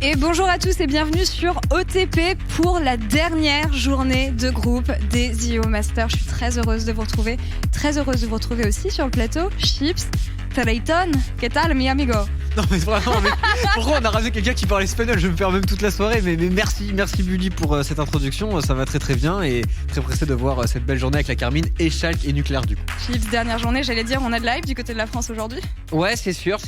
Et bonjour à tous et bienvenue sur OTP pour la dernière journée de groupe des IO Masters. Je suis très heureuse de vous retrouver, aussi sur le plateau. Chips, Clayton, ¿qué tal mi amigo? Non mais vraiment, pourquoi on a ramené quelqu'un qui parle espagnol? Je vais me faire même toute la soirée, mais merci Bully pour cette introduction, ça va très bien et très pressé de voir cette belle journée avec la Carmine et Schalke et Nucléaire du coup. Chips, dernière journée, j'allais dire, on a de live du côté de la France aujourd'hui? Ouais, c'est sûr.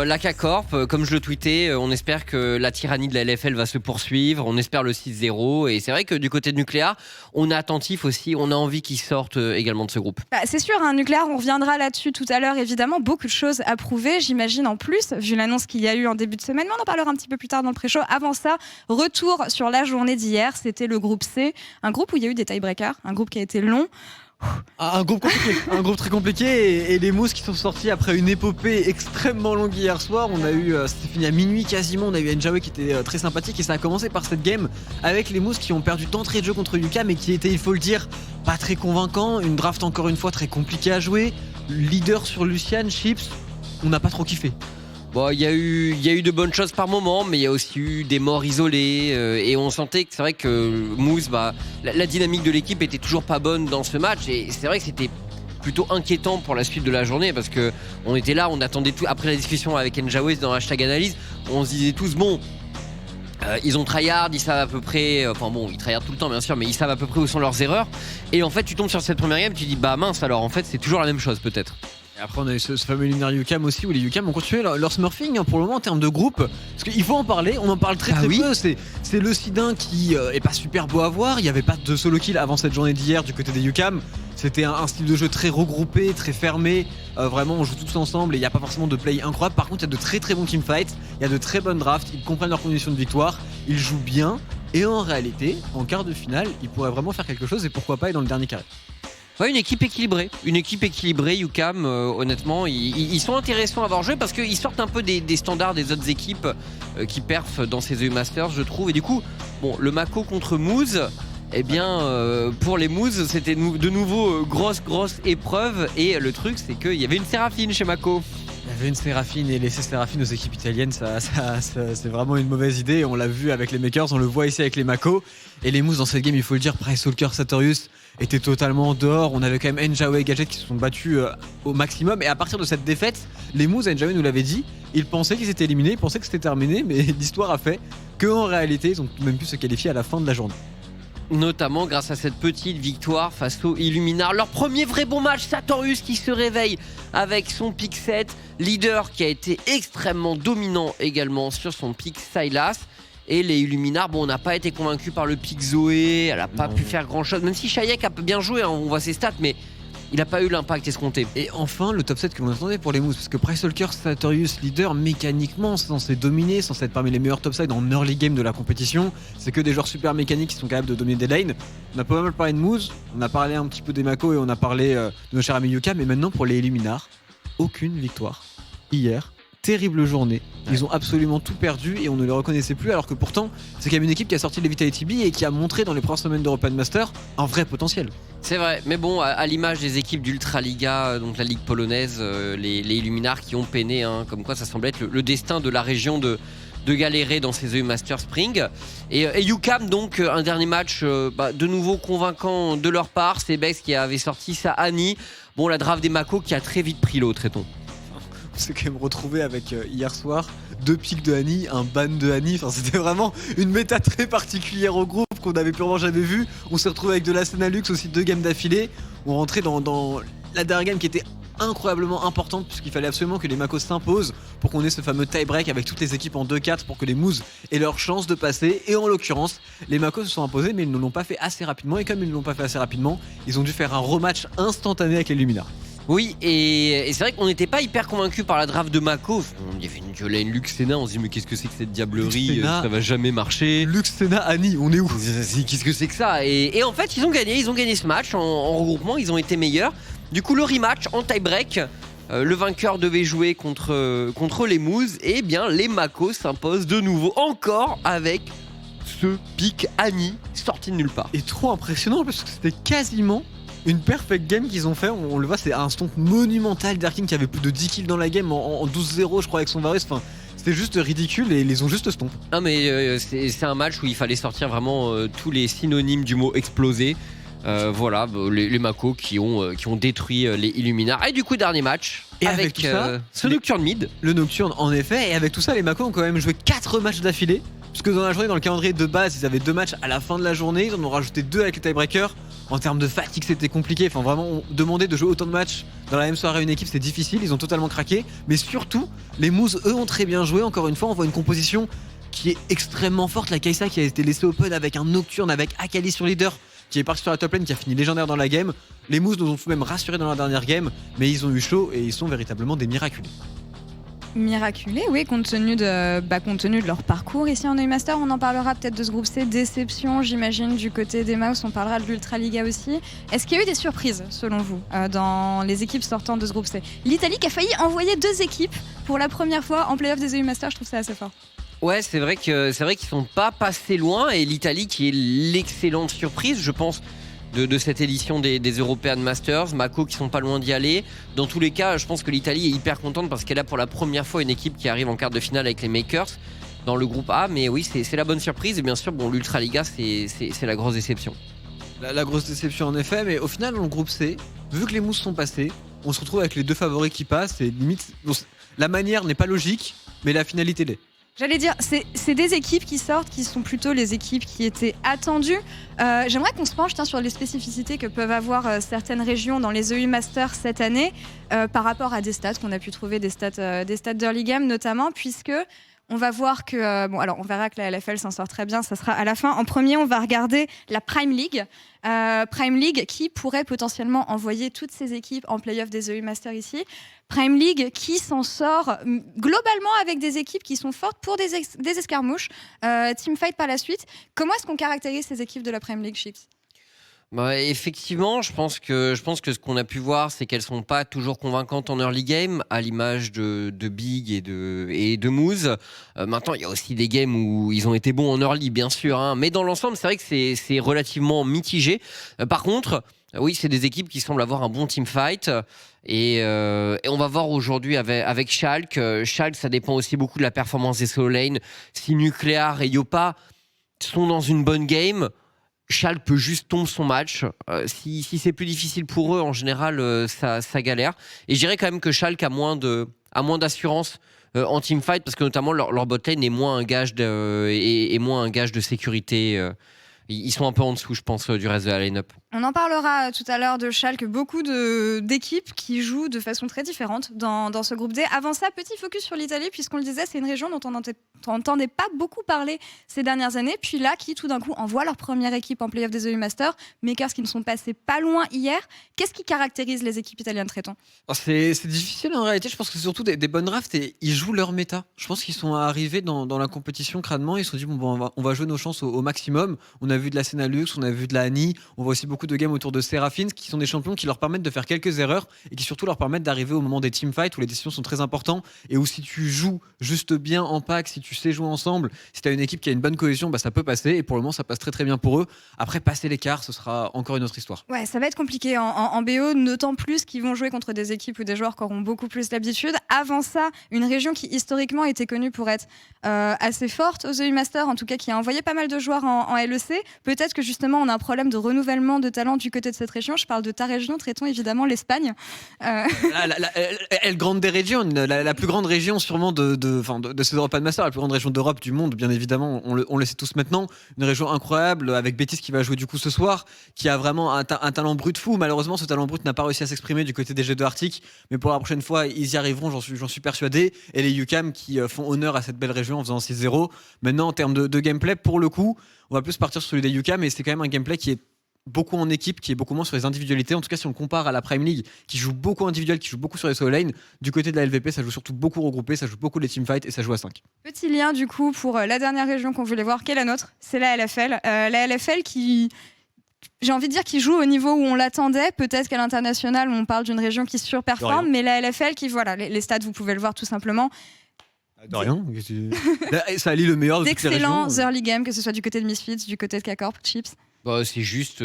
L'AK Corp, comme je le tweetais, on espère que la tyrannie de la LFL va se poursuivre, on espère le 6-0 et c'est vrai que du côté de Nucléaire, on est attentif aussi, on a envie qu'ils sortent également de ce groupe. C'est sûr, Nucléaire, on reviendra là-dessus tout à l'heure, évidemment, beaucoup de choses à prouver, j'imagine en plus, vu l'annonce qu'il y a eu en début de semaine, mais on en parlera un petit peu plus tard dans le pré-show. Avant ça, retour sur la journée d'hier, c'était le groupe C, un groupe où il y a eu des tiebreakers, un groupe qui a été long. Un groupe compliqué, un groupe très compliqué et les Mousses qui sont sortis après une épopée extrêmement longue hier soir. On a eu, c'était fini à minuit quasiment, on a eu Njawe qui était très sympathique et ça a commencé par cette game avec les Mousses qui ont perdu d'entrée de jeu contre Yuka mais qui était, il faut le dire, pas très convaincant. Une draft encore une fois très compliquée à jouer, leader sur Lucian, Chips, on n'a pas trop kiffé. Bon, il y a eu de bonnes choses par moment, mais il y a aussi eu des morts isolés et on sentait que c'est vrai que Moose, la dynamique de l'équipe était toujours pas bonne dans ce match et c'est vrai que c'était plutôt inquiétant pour la suite de la journée parce que on était là, on attendait tout après la discussion avec Njawe dans hashtag analyse, on se disait tous bon. Ils ont tryhard, ils savent à peu près, ils tryhard tout le temps bien sûr, mais ils savent à peu près où sont leurs erreurs. Et en fait, tu tombes sur cette première game, tu dis bah mince alors en fait c'est toujours la même chose peut-être. Après on a eu ce fameux lunaire UCAM aussi où les UCAM ont continué leur smurfing pour le moment en termes de groupe. Parce qu'il faut en parler, on en parle très peu. C'est le Sidin qui est pas super beau à voir. Il n'y avait pas de solo kill avant cette journée d'hier du côté des UCAM. C'était un style de jeu très regroupé, très fermé. Vraiment on joue tous ensemble et il n'y a pas forcément de play incroyable. Par contre il y a de très bons teamfights, il y a de très bonnes drafts, ils comprennent leurs conditions de victoire, ils jouent bien. Et en réalité, en quart de finale, ils pourraient vraiment faire quelque chose et pourquoi pas être dans le dernier carré. Ouais, une équipe équilibrée, UCAM, honnêtement, ils sont intéressants à avoir joué parce qu'ils sortent un peu des standards des autres équipes qui perfent dans ces EU Masters, je trouve. Et du coup, bon, le Mako contre Moose, eh bien, pour les Moose, c'était de nouveau grosse épreuve. Et le truc, c'est qu'il y avait une Séraphine chez Mako. Il y avait une Séraphine et laisser Séraphine aux équipes italiennes, ça c'est vraiment une mauvaise idée. On l'a vu avec les Makers, on le voit ici avec les Mako. Et les Moose dans cette game, il faut le dire, Price Walker, Sartorius était totalement dehors. On avait quand même Njawe et Gadget qui se sont battus au maximum. Et à partir de cette défaite, les Moose, Njawe nous l'avait dit, ils pensaient qu'ils étaient éliminés, ils pensaient que c'était terminé. Mais l'histoire a fait qu'en réalité, ils ont même pu se qualifier à la fin de la journée. Notamment grâce à cette petite victoire face aux Illuminars. Leur premier vrai bon match, Sartorius qui se réveille avec son pick 7. Leader qui a été extrêmement dominant également sur son pick Sylas. Et les Illuminars, on n'a pas été convaincus par le pick Zoé, elle n'a pas pu faire grand chose. Même si Shayek a bien joué, on voit ses stats, mais il n'a pas eu l'impact escompté. Et enfin, le top 7 que l'on attendait pour les Moose, parce que Price Walker, Sartorius, leader, mécaniquement, censé dominer, censé être parmi les meilleurs top side en early game de la compétition. C'est que des joueurs super mécaniques qui sont capables de dominer des lanes. On a pas mal parlé de Moose, on a parlé un petit peu des Mako et on a parlé de nos chers amis Yuka, mais maintenant pour les Illuminars, aucune victoire hier. Terrible journée, ils ont absolument tout perdu et on ne les reconnaissait plus alors que pourtant c'est quand même une équipe qui a sorti de Vitality B et qui a montré dans les premières semaines d'European Master un vrai potentiel. C'est vrai, mais bon, à l'image des équipes d'Ultraliga, donc la ligue polonaise, les Illuminars qui ont peiné, comme quoi ça semble être le destin de la région de galérer dans ces EU Master Spring. Et UCAM donc un dernier match de nouveau convaincant de leur part, c'est Bex qui avait sorti sa Annie. Bon, la draft des Mako qui a très vite pris l'eau, traitons. On s'est quand même retrouvé avec hier soir 2 pics de Annie, un ban de Annie. Enfin, c'était vraiment une méta très particulière au groupe qu'on n'avait purement jamais vu. On s'est retrouvé avec de la Senalux aussi 2 games d'affilée. On rentrait dans la dernière game qui était incroyablement importante puisqu'il fallait absolument que les Mako s'imposent pour qu'on ait ce fameux tie-break avec toutes les équipes en 2-4 pour que les Moose aient leur chance de passer. Et en l'occurrence, les Mako se sont imposés mais ils ne l'ont pas fait assez rapidement. Et comme ils ne l'ont pas fait assez rapidement, ils ont dû faire un rematch instantané avec les Luminars. Oui, et c'est vrai qu'on n'était pas hyper convaincus par la draft de Mako. Il y avait une violaine Luxena, on se dit mais qu'est-ce que c'est que cette diablerie, ça va jamais marcher. Luxena, Annie, on est où? Qu'est-ce que c'est que ça et en fait ils ont gagné ce match en regroupement, ils ont été meilleurs. Du coup le rematch en tie-break, le vainqueur devait jouer contre les Moose et bien les Mako s'imposent de nouveau encore avec ce pick Annie sorti de nulle part. Et trop impressionnant parce que c'était quasiment une perfect game qu'ils ont fait, on le voit, c'est un stomp monumental d'Erkin qui avait plus de 10 kills dans la game en 12-0 je crois avec son Varus, enfin C'était juste ridicule et ils les ont juste stomp. Ah mais c'est un match où il fallait sortir vraiment tous les synonymes du mot exploser. Voilà, les Mako qui ont détruit les Illuminars. Et du coup, dernier match Et avec tout ça, ce Nocturne mid. Le Nocturne, en effet, et avec tout ça, les Mako ont quand même joué 4 matchs d'affilée. Puisque dans la journée, dans le calendrier de base, ils avaient 2 matchs à la fin de la journée. Ils en ont rajouté 2 avec les tiebreakers. En termes de fatigue, c'était compliqué. Enfin, vraiment, demander de jouer autant de matchs dans la même soirée à une équipe, c'est difficile. Ils ont totalement craqué. Mais surtout, les Moose, eux, ont très bien joué. Encore une fois, on voit une composition qui est extrêmement forte. La Kai'Sa qui a été laissée open avec un Nocturne, avec Akali sur leader, qui est parti sur la top lane, qui a fini légendaire dans la game. Les Moose nous ont même rassurés dans la dernière game, mais ils ont eu chaud et ils sont véritablement des miraculés. Miraculé, oui, compte tenu de leur parcours ici en EU Master. On en parlera peut-être de ce groupe C. Déception, j'imagine, du côté des Mouse. On parlera de l'Ultra Liga aussi. Est-ce qu'il y a eu des surprises, selon vous, dans les équipes sortant de ce groupe C? L'Italie qui a failli envoyer 2 équipes pour la première fois en playoff des EU Master, je trouve ça assez fort. Ouais, c'est vrai qu'ils sont pas passés loin. Et l'Italie qui est l'excellente surprise, je pense, de cette édition des European Masters. Mako qui sont pas loin d'y aller. Dans tous les cas, je pense que l'Italie est hyper contente parce qu'elle a pour la première fois une équipe qui arrive en quart de finale avec les Makers dans le groupe A. Mais oui, c'est la bonne surprise. Et bien sûr, bon, l'Ultra Liga, c'est la grosse déception. La grosse déception en effet, mais au final dans le groupe C, vu que les mousses sont passés, on se retrouve avec les 2 favoris qui passent et limite, la manière n'est pas logique, mais la finalité l'est. J'allais dire, c'est des équipes qui sortent, qui sont plutôt les équipes qui étaient attendues. J'aimerais qu'on se penche sur les spécificités que peuvent avoir certaines régions dans les EU Masters cette année par rapport à des stats qu'on a pu trouver, des stats d'early game notamment, puisque on va voir que, on verra que la LFL s'en sort très bien, ça sera à la fin. En premier, on va regarder la Prime League. Prime League qui pourrait potentiellement envoyer toutes ses équipes en play-off des EU Masters ici. Prime League qui s'en sort globalement avec des équipes qui sont fortes pour des escarmouches. Teamfight par la suite. Comment est-ce qu'on caractérise ces équipes de la Prime League, Chips ? Bah, effectivement, je pense que ce qu'on a pu voir, c'est qu'elles sont pas toujours convaincantes en early game, à l'image de Big et de Moose. Maintenant, il y a aussi des games où ils ont été bons en early, bien sûr, hein, mais dans l'ensemble, c'est vrai que c'est relativement mitigé. Par contre, oui, c'est des équipes qui semblent avoir un bon teamfight. Et on va voir aujourd'hui avec Schalke. Schalke, ça dépend aussi beaucoup de la performance des solo lane. Si Nuclear et Yopa sont dans une bonne game, Schalke peut juste tomber son match. Si c'est plus difficile pour eux, en général, ça galère. Et je dirais quand même que Schalke a moins d'assurance en teamfight parce que notamment leur botlane est moins un gage de sécurité. Ils sont un peu en dessous, je pense, du reste de la line-up. On en parlera tout à l'heure de Schalke, beaucoup d'équipes qui jouent de façon très différente dans ce groupe D. Avant ça, petit focus sur l'Italie, puisqu'on le disait, c'est une région dont on n'entendait pas beaucoup parler ces dernières années, puis là, qui tout d'un coup envoie leur première équipe en play-off des EU Masters, Makers qui ne sont passés pas loin hier. Qu'est-ce qui caractérise les équipes italiennes, Tréton ? C'est difficile en réalité, je pense que c'est surtout des bonnes drafts et ils jouent leur méta. Je pense qu'ils sont arrivés dans la compétition crânement, ils se sont dit on va jouer nos chances au maximum. On a vu de la Senna Lux, on a vu de la Annie, on voit aussi beaucoup de games autour de Seraphine qui sont des champions qui leur permettent de faire quelques erreurs et qui surtout leur permettent d'arriver au moment des teamfights où les décisions sont très importantes et où si tu joues juste bien en pack, si tu sais jouer ensemble, si tu as une équipe qui a une bonne cohésion, ça peut passer et pour le moment ça passe très très bien pour eux. Après passer l'écart, ce sera encore une autre histoire. Ouais, ça va être compliqué en BO, d'autant plus qu'ils vont jouer contre des équipes ou des joueurs qui auront beaucoup plus d'habitude. Avant ça, une région qui historiquement était connue pour être assez forte aux EU Masters, en tout cas qui a envoyé pas mal de joueurs en LEC. Peut-être que justement on a un problème de renouvellement de talent du côté de cette région. Je parle de ta région, traitons évidemment l'Espagne. Elle grande des régions, la plus grande région sûrement de ces European Masters, la plus grande région d'Europe, du monde, bien évidemment, on le sait tous maintenant. Une région incroyable avec Betis qui va jouer du coup ce soir, qui a vraiment un talent brut fou. Malheureusement, ce talent brut n'a pas réussi à s'exprimer du côté des G2 Arctic, mais pour la prochaine fois, ils y arriveront, j'en suis persuadé. Et les UCAM qui font honneur à cette belle région en faisant 6-0. Maintenant, en termes de gameplay, pour le coup, on va plus partir sur celui des UCAM, mais c'est quand même un gameplay qui est beaucoup en équipe, qui est beaucoup moins sur les individualités. En tout cas, si on compare à la Prime League, qui joue beaucoup individuel, qui joue beaucoup sur les solo lane, du côté de la LVP, ça joue surtout beaucoup regroupé, ça joue beaucoup les teamfights et ça joue à 5. Petit lien du coup pour la dernière région qu'on voulait voir, qui est la nôtre, c'est la LFL. La LFL qui, j'ai envie de dire, qui joue au niveau où on l'attendait. Peut-être qu'à l'international, on parle d'une région qui surperforme, mais la LFL qui, voilà, les stats, vous pouvez le voir tout simplement. De rien. Ça allie le meilleur de toutes les régions. D'excellents early games, que ce soit du côté de Misfits, du côté de K-Corp, Chips. Bah, c'est juste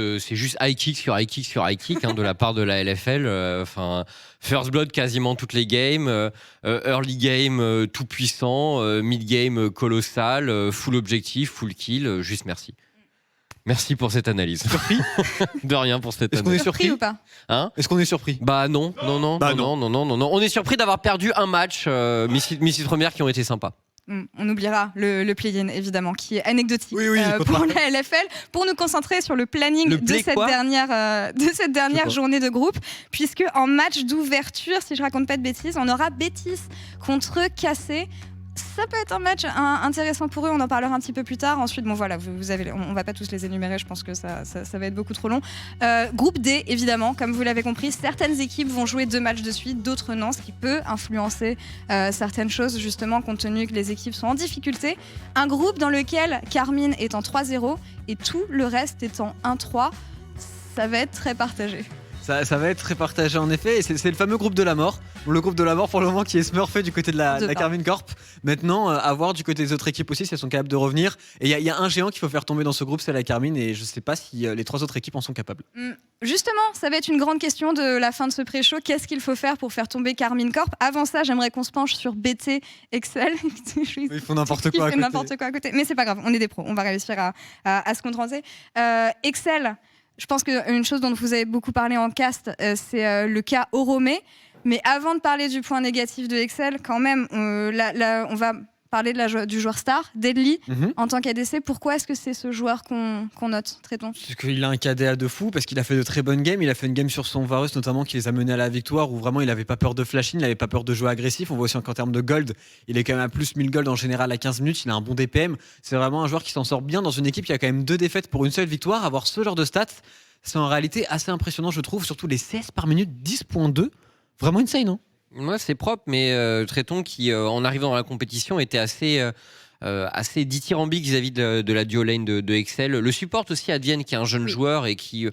high kick sur high kick sur high kick de la part de la LFL. Enfin, first blood quasiment toutes les games, early game tout puissant, mid game colossal, full objectif, full kill. Juste merci. Merci pour cette analyse. Surpris? De rien pour cette Est-ce qu'on analyse. est surpris ou pas? Hein? Est-ce qu'on est surpris? Bah non. On est surpris d'avoir perdu un match. Missis premières qui ont été sympas. On oubliera le play-in, évidemment, qui est anecdotique Oui, pour la LFL, pour nous concentrer sur le planning de cette dernière journée de groupe, puisque en match d'ouverture, si je raconte pas de bêtises, on aura Betis contre Cassé. Ça peut être un match intéressant pour eux, on en parlera un petit peu plus tard. Ensuite, bon voilà, vous avez, on va pas tous les énumérer, je pense que ça va être beaucoup trop long. Groupe D, évidemment, comme vous l'avez compris, certaines équipes vont jouer 2 matchs de suite, d'autres non, ce qui peut influencer certaines choses, justement, compte tenu que les équipes sont en difficulté. Un groupe dans lequel Carmine est en 3-0 et tout le reste est en 1-3, ça va être très partagé. Ça va être très partagé en effet, et c'est le fameux groupe de la mort. Le groupe de la mort pour le moment qui est smurfé du côté de la Carmine Corp. Maintenant, à voir du côté des autres équipes aussi si elles sont capables de revenir. Et il y a un géant qu'il faut faire tomber dans ce groupe, c'est la Carmine, et je sais pas si les 3 autres équipes en sont capables. Justement, ça va être une grande question de la fin de ce pré-show. Qu'est-ce qu'il faut faire pour faire tomber Carmine Corp? Avant ça, j'aimerais qu'on se penche sur BT Excel. Ils font n'importe quoi à côté. Mais c'est pas grave, on est des pros, on va réussir à se concentrer. Excel. Je pense qu'une chose dont vous avez beaucoup parlé en cast, c'est le cas Oromé. Mais avant de parler du point négatif de Excel, quand même, on va parler du joueur star, Deadly, en tant qu'ADC. Pourquoi est-ce que c'est ce joueur qu'on note, Tréton? Parce qu'il a un KDA de fou, parce qu'il a fait de très bonnes games. Il a fait une game sur son Varus notamment qui les a menés à la victoire, où vraiment il n'avait pas peur de flash-in, il n'avait pas peur de jouer agressif. On voit aussi qu'en termes de gold, il est quand même à plus 1000 gold en général à 15 minutes. Il a un bon DPM. C'est vraiment un joueur qui s'en sort bien dans une équipe qui a quand même 2 défaites pour une seule victoire. Avoir ce genre de stats, c'est en réalité assez impressionnant, je trouve, surtout les CS par minute, 10.2. Vraiment insane, hein? Ouais, c'est propre, mais Tréton qui, en arrivant dans la compétition, était assez dithyrambique vis-à-vis de la duo lane de Excel. Le support aussi, Advienne, qui est un jeune joueur et qui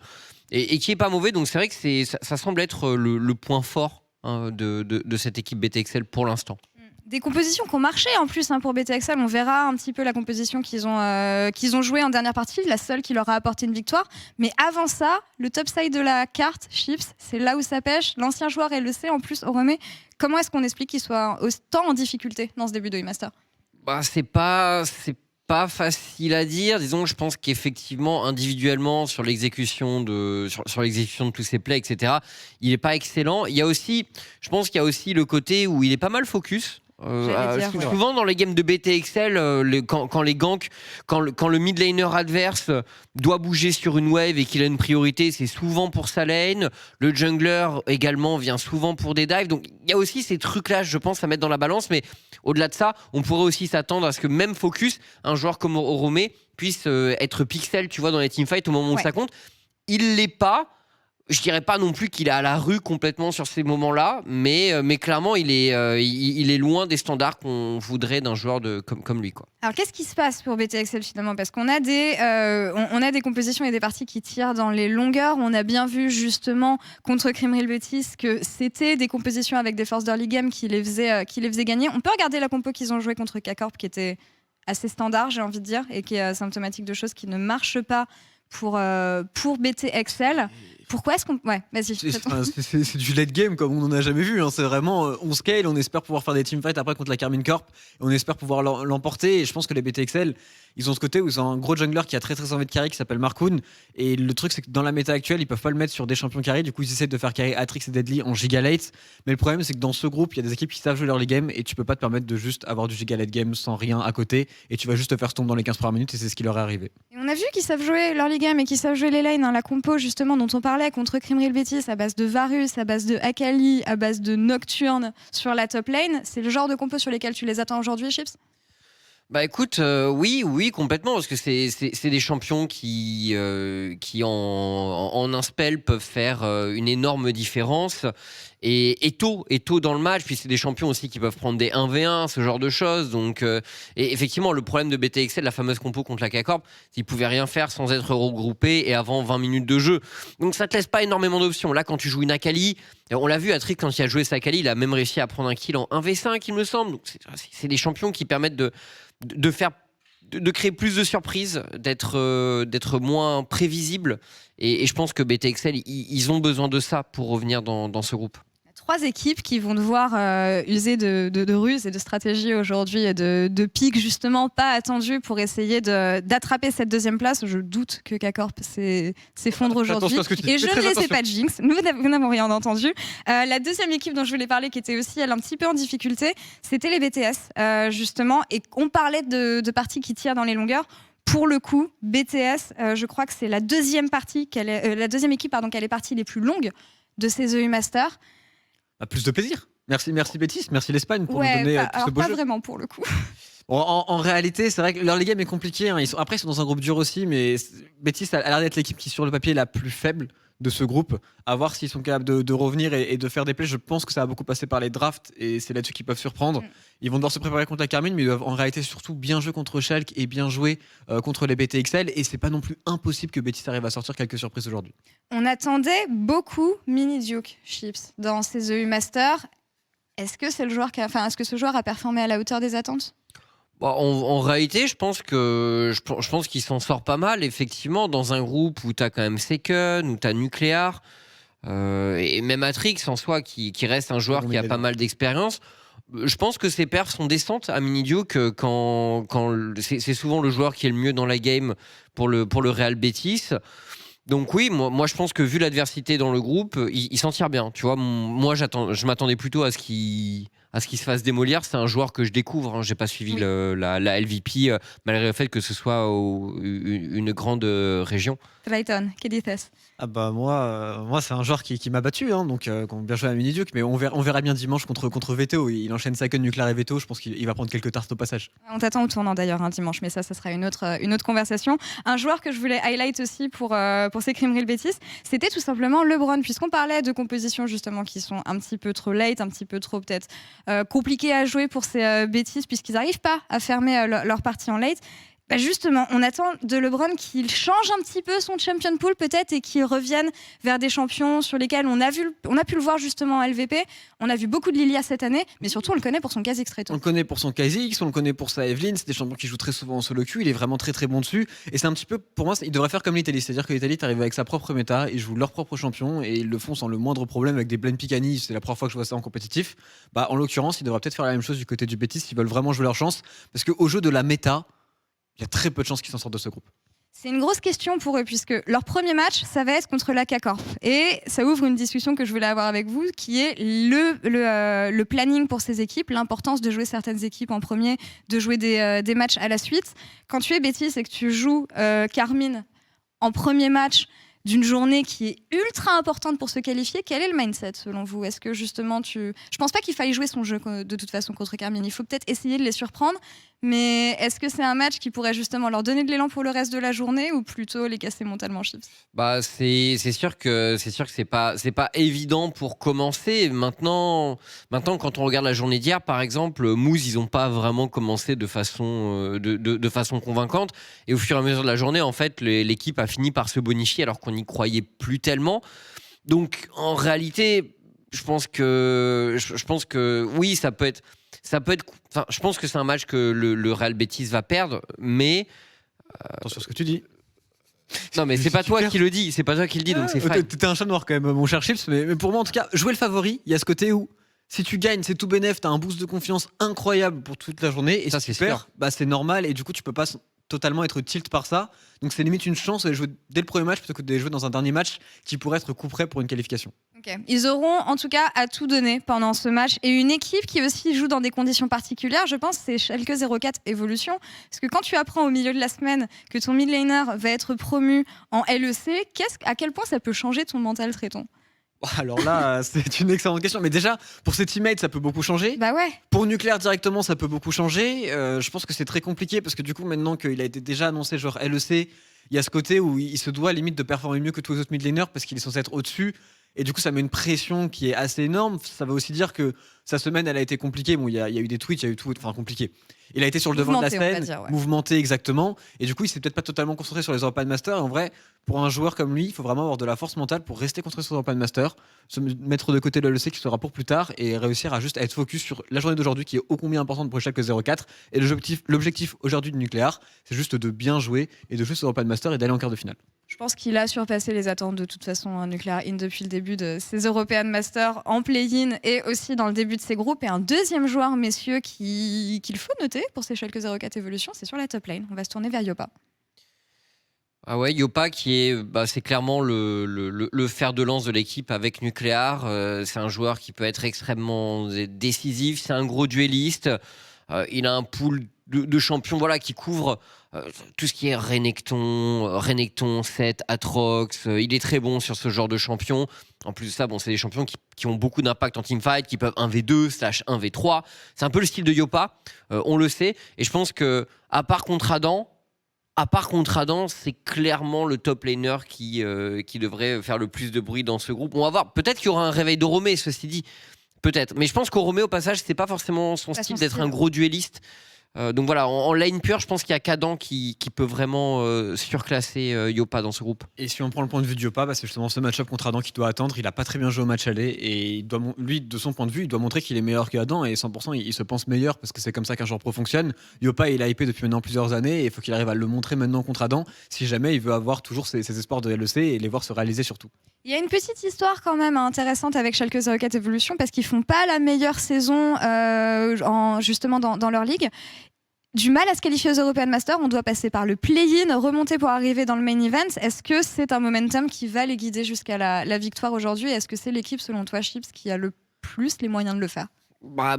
est pas mauvais. Donc c'est vrai que ça semble être le point fort de cette équipe BT Excel pour l'instant. Des compositions qui ont marché en plus pour BT Excel. On verra un petit peu la composition qu'ils ont jouée en dernière partie, la seule qui leur a apporté une victoire. Mais avant ça, le top side de la carte, Chips, c'est là où ça pêche. L'ancien joueur, elle le sait en plus, Oromé. Comment est-ce qu'on explique qu'il soit autant en difficulté dans ce début de e-master? C'est pas facile à dire. Disons, je pense qu'effectivement, individuellement, sur l'exécution de tous ses plays, etc., il est pas excellent. Je pense qu'il y a aussi le côté où il est pas mal focus. Souvent dans les games de BT Excel, quand les ganks, quand le mid laner adverse doit bouger sur une wave et qu'il a une priorité, c'est souvent pour sa lane. Le jungler également vient souvent pour des dives. Donc il y a aussi ces trucs-là, je pense, à mettre dans la balance. Mais au-delà de ça, on pourrait aussi s'attendre à ce que même focus, un joueur comme Oromé puisse être pixel, tu vois, dans les teamfights au moment où ça compte. Il l'est pas. Je dirais pas non plus qu'il est à la rue complètement sur ces moments-là, mais clairement il est loin des standards qu'on voudrait d'un joueur comme lui, quoi. Alors qu'est-ce qui se passe pour BT Excel finalement? Parce qu'on a des compositions et des parties qui tirent dans les longueurs. On a bien vu justement contre Criminal Betis que c'était des compositions avec des forces d'early game qui les faisaient gagner. On peut regarder la compo qu'ils ont joué contre K-Corp qui était assez standard, j'ai envie de dire, et qui est symptomatique de choses qui ne marchent pas pour BT Excel. Pourquoi est-ce qu'on... Ouais, vas-y. C'est du late game comme on n'en a jamais vu. Hein. C'est vraiment, on scale, on espère pouvoir faire des teamfights après contre la Carmine Corp. Et on espère pouvoir l'emporter. Et je pense que les BT Excel, ils ont ce côté où ils ont un gros jungler qui a très envie de carry qui s'appelle Markoon. Et le truc, c'est que dans la méta actuelle, ils peuvent pas le mettre sur des champions carry. Du coup, ils essaient de faire carry Atrix et Deadly en giga late. Mais le problème, c'est que dans ce groupe, il y a des équipes qui savent jouer l'early game. Et tu peux pas te permettre de juste avoir du giga late game sans rien à côté. Et tu vas juste te faire stomp dans les 15 premières minutes. Et c'est ce qui leur est arrivé. Et on a vu qu'ils savent jouer l'early game et qu'ils savent jouer les lanes. La compo, justement, dont on parlait contre Criminal Betis à base de Varus, à base de Akali, à base de Nocturne sur la top lane. C'est le genre de compo sur lesquels tu les attends aujourd'hui, Chips? Bah écoute, oui, complètement, parce que c'est des champions qui en un spell peuvent faire une énorme différence. Et tôt dans le match, puis c'est des champions aussi qui peuvent prendre des 1v1, ce genre de choses. Donc, et effectivement, le problème de BT Excel, la fameuse compo contre la K-Corp, c'est qu'ils pouvaient rien faire sans être regroupés et avant 20 minutes de jeu. Donc ça te laisse pas énormément d'options. Là, quand tu joues une Akali, on l'a vu, Atrick, quand il a joué sa Akali, il a même réussi à prendre un kill en 1v5, il me semble. Donc c'est des champions qui permettent de faire de créer plus de surprises, d'être moins prévisible. Et je pense que BTXL, ils ont besoin de ça pour revenir dans ce groupe. 3 équipes qui vont devoir user de ruses et de stratégies aujourd'hui et de pics justement pas attendus pour essayer d'attraper cette deuxième place. Je doute que K-Corp s'effondre aujourd'hui. Et je ne laissais pas de jinx. Nous n'avons rien entendu. La deuxième équipe dont je voulais parler, qui était aussi elle un petit peu en difficulté, c'était les BTS justement. Et on parlait de parties qui tirent dans les longueurs. Pour le coup, BTS, je crois que c'est la deuxième équipe qu'elle est partie les plus longues de ces EU Masters. Plus de plaisir. Merci Bétis, merci l'Espagne pour nous donner tout ce beau pas jeu. vraiment pour le coup. Bon, en réalité, c'est vrai que leur game est compliqué. Hein. Ils sont dans un groupe dur aussi, mais Bétis a l'air d'être l'équipe qui, sur le papier, est la plus faible de ce groupe. À voir s'ils sont capables de revenir et de faire des plays. Je pense que ça va beaucoup passer par les drafts et c'est là-dessus qu'ils peuvent surprendre. Ils vont devoir se préparer contre la Carmine, mais ils doivent en réalité surtout bien jouer contre Schalke et bien jouer contre les BTXL. Et c'est pas non plus impossible que Bétis arrive à sortir quelques surprises aujourd'hui. On attendait beaucoup Mini Duke Chips dans ces EU Masters. Est-ce que ce joueur a performé à la hauteur des attentes ? En réalité, je pense qu'il s'en sort pas mal, effectivement, dans un groupe où tu as quand même Seken, où tu as Nuclear, et même Atrix en soi, qui reste un joueur qui a pas mal d'expérience. Je pense que ses perfs sont décentes à Miniduke quand c'est souvent le joueur qui est le mieux dans la game pour le Real Betis. Donc oui, moi je pense que vu l'adversité dans le groupe, il s'en tire bien. Tu vois, moi je m'attendais plutôt à ce qu'il se fasse démolir. C'est un joueur que je découvre. J'ai pas suivi la LVP malgré le fait que ce soit une grande région. Clayton, que dices? Ah bah moi c'est un joueur qui m'a battu, hein, donc bien joué à Miniduke, mais on verra bien dimanche contre VTO. Il enchaîne Saken, Nuclear et VTO. Je pense qu'il va prendre quelques tartes au passage. On t'attend au tournant d'ailleurs dimanche, mais ça sera une autre conversation. Un joueur que je voulais highlight aussi pour ces Cream Real Betis, c'était tout simplement LeBron, puisqu'on parlait de compositions justement qui sont un petit peu trop late, un petit peu trop peut-être compliquées à jouer pour ces Betis, puisqu'ils n'arrivent pas à fermer leur partie en late. Bah justement, on attend de LeBron qu'il change un petit peu son champion pool peut-être et qu'il revienne vers des champions sur lesquels on a pu le voir justement en LVP. On a vu beaucoup de Lilia cette année, mais surtout on le connaît pour son Kha'Zix Treto. On le connaît pour son Kha'Zix, on le connaît pour sa Evelyn. C'est des champions qui jouent très souvent en solo queue. Il est vraiment très très bon dessus. Et c'est un petit peu, pour moi, il devrait faire comme l'Italie. C'est-à-dire que l'Italie arrive avec sa propre méta, ils jouent leur propre champion et ils le font sans le moindre problème avec des blend pick Annie. C'est la première fois que je vois ça en compétitif. Bah, en l'occurrence, ils devraient peut-être faire la même chose du côté du Betis s'ils veulent vraiment jouer leur chance. Parce qu'au jeu de la méta, il y a très peu de chances qu'ils s'en sortent de ce groupe. C'est une grosse question pour eux, puisque leur premier match, ça va être contre la K-Corp. Et ça ouvre une discussion que je voulais avoir avec vous, qui est le planning pour ces équipes, l'importance de jouer certaines équipes en premier, de jouer des matchs à la suite. Quand tu es Betis et que tu joues Carmine en premier match d'une journée qui est ultra importante pour se qualifier, quel est le mindset selon vous ? Est-ce que justement je pense pas qu'il faille jouer son jeu de toute façon contre Carmine, il faut peut-être essayer de les surprendre, mais est-ce que c'est un match qui pourrait justement leur donner de l'élan pour le reste de la journée ou plutôt les casser mentalement, Chips ? Bah c'est sûr que c'est pas évident pour commencer. Maintenant quand on regarde la journée d'hier par exemple, Moose ils ont pas vraiment commencé de façon convaincante et au fur et à mesure de la journée en fait l'équipe a fini par se bonifier alors qu'on n'y croyait plus tellement. Donc en réalité, je pense que oui, ça peut être enfin, je pense que c'est un match que le Real Betis va perdre, mais attention à ce que tu dis. Non mais c'est pas toi qui le dis, donc c'est fine. T'es un chat noir quand même, mon cher Chips, mais pour moi en tout cas, jouer le favori, il y a ce côté où si tu gagnes, c'est tout bénef, t'as un boost de confiance incroyable pour toute la journée, et ça, si tu perds, bah c'est normal, et du coup tu peux pas totalement être tilt par ça. Donc c'est limite une chance de jouer dès le premier match plutôt que de jouer dans un dernier match qui pourrait être coup près pour une qualification. Okay. Ils auront en tout cas à tout donner pendant ce match. Et une équipe qui aussi joue dans des conditions particulières, je pense, c'est Schalke 04 Evolution. Parce que quand tu apprends au milieu de la semaine que ton mid laner va être promu en LEC, à quel point ça peut changer ton mental Tréton ? Alors là, c'est une excellente question. Mais déjà, pour ses teammates, ça peut beaucoup changer. Bah ouais. Pour Nuclear directement, ça peut beaucoup changer. Je pense que c'est très compliqué parce que du coup, maintenant qu'il a été déjà annoncé genre LEC, il y a ce côté où il se doit limite de performer mieux que tous les autres mid laners parce qu'il est censé être au-dessus. Et du coup, ça met une pression qui est assez énorme. Ça veut aussi dire que sa semaine, elle a été compliquée. Bon, il y a eu des tweets, il y a eu tout, enfin compliqué. Il a été sur le devant de la Mouvementé, on va scène, dire, ouais. mouvementé exactement. Et du coup, il s'est peut-être pas totalement concentré sur les European Masters. Et en vrai, pour un joueur comme lui, il faut vraiment avoir de la force mentale pour rester concentré sur les European Masters, se mettre de côté le LEC qui sera pour plus tard et réussir à juste être focus sur la journée d'aujourd'hui qui est ô combien importante pour chaque 0-4. Et l'objectif aujourd'hui du Nucléaire, c'est juste de bien jouer et de jouer sur les European Masters et d'aller en quart de finale. Je pense qu'il a surpassé les attentes de toute façon, hein, Nuclear In, depuis le début de ses European Masters en play-in et aussi dans le début de ses groupes. Et un deuxième joueur, messieurs, qu'il faut noter pour ces Schalke 04 Evolution, c'est sur la top lane. On va se tourner vers Yopa. Ah ouais, Yopa qui est, c'est clairement le fer de lance de l'équipe avec Nucléar. C'est un joueur qui peut être extrêmement décisif. C'est un gros duelliste. Il a un pool de champions, voilà, qui couvre tout ce qui est Renekton, Sett, Atrox. Il est très bon sur ce genre de champions. En plus de ça, bon, c'est des champions qui ont beaucoup d'impact en teamfight, qui peuvent 1v2/1v3. C'est un peu le style de Yopa, on le sait. Et je pense que à part contre Adam, c'est clairement le top laner qui devrait faire le plus de bruit dans ce groupe. On va voir. Peut-être qu'il y aura un réveil de Romé, ceci dit. Peut-être. Mais je pense qu'Oromé, au passage, c'est pas forcément son style d'être un gros duelliste. Donc voilà, en lane pure, je pense qu'il y a Kadan qui peut vraiment surclasser Yopa dans ce groupe. Et si on prend le point de vue de Yopa, c'est justement ce match-up contre Adam qu'il doit attendre. Il a pas très bien joué au match aller et lui, de son point de vue, il doit montrer qu'il est meilleur que Adam et 100% il se pense meilleur parce que c'est comme ça qu'un joueur pro fonctionne. Yopa, il a hypé depuis maintenant plusieurs années et il faut qu'il arrive à le montrer maintenant contre Adam si jamais il veut avoir toujours ses espoirs de LEC et les voir se réaliser surtout. Il y a une petite histoire quand même intéressante avec Schalke 04 Evolution parce qu'ils font pas la meilleure saison justement dans leur ligue. Du mal à se qualifier aux European Masters, on doit passer par le play-in, remonter pour arriver dans le main event. Est-ce que c'est un momentum qui va les guider jusqu'à la victoire aujourd'hui? Est-ce que c'est l'équipe, selon toi, Chips, qui a le plus les moyens de le faire?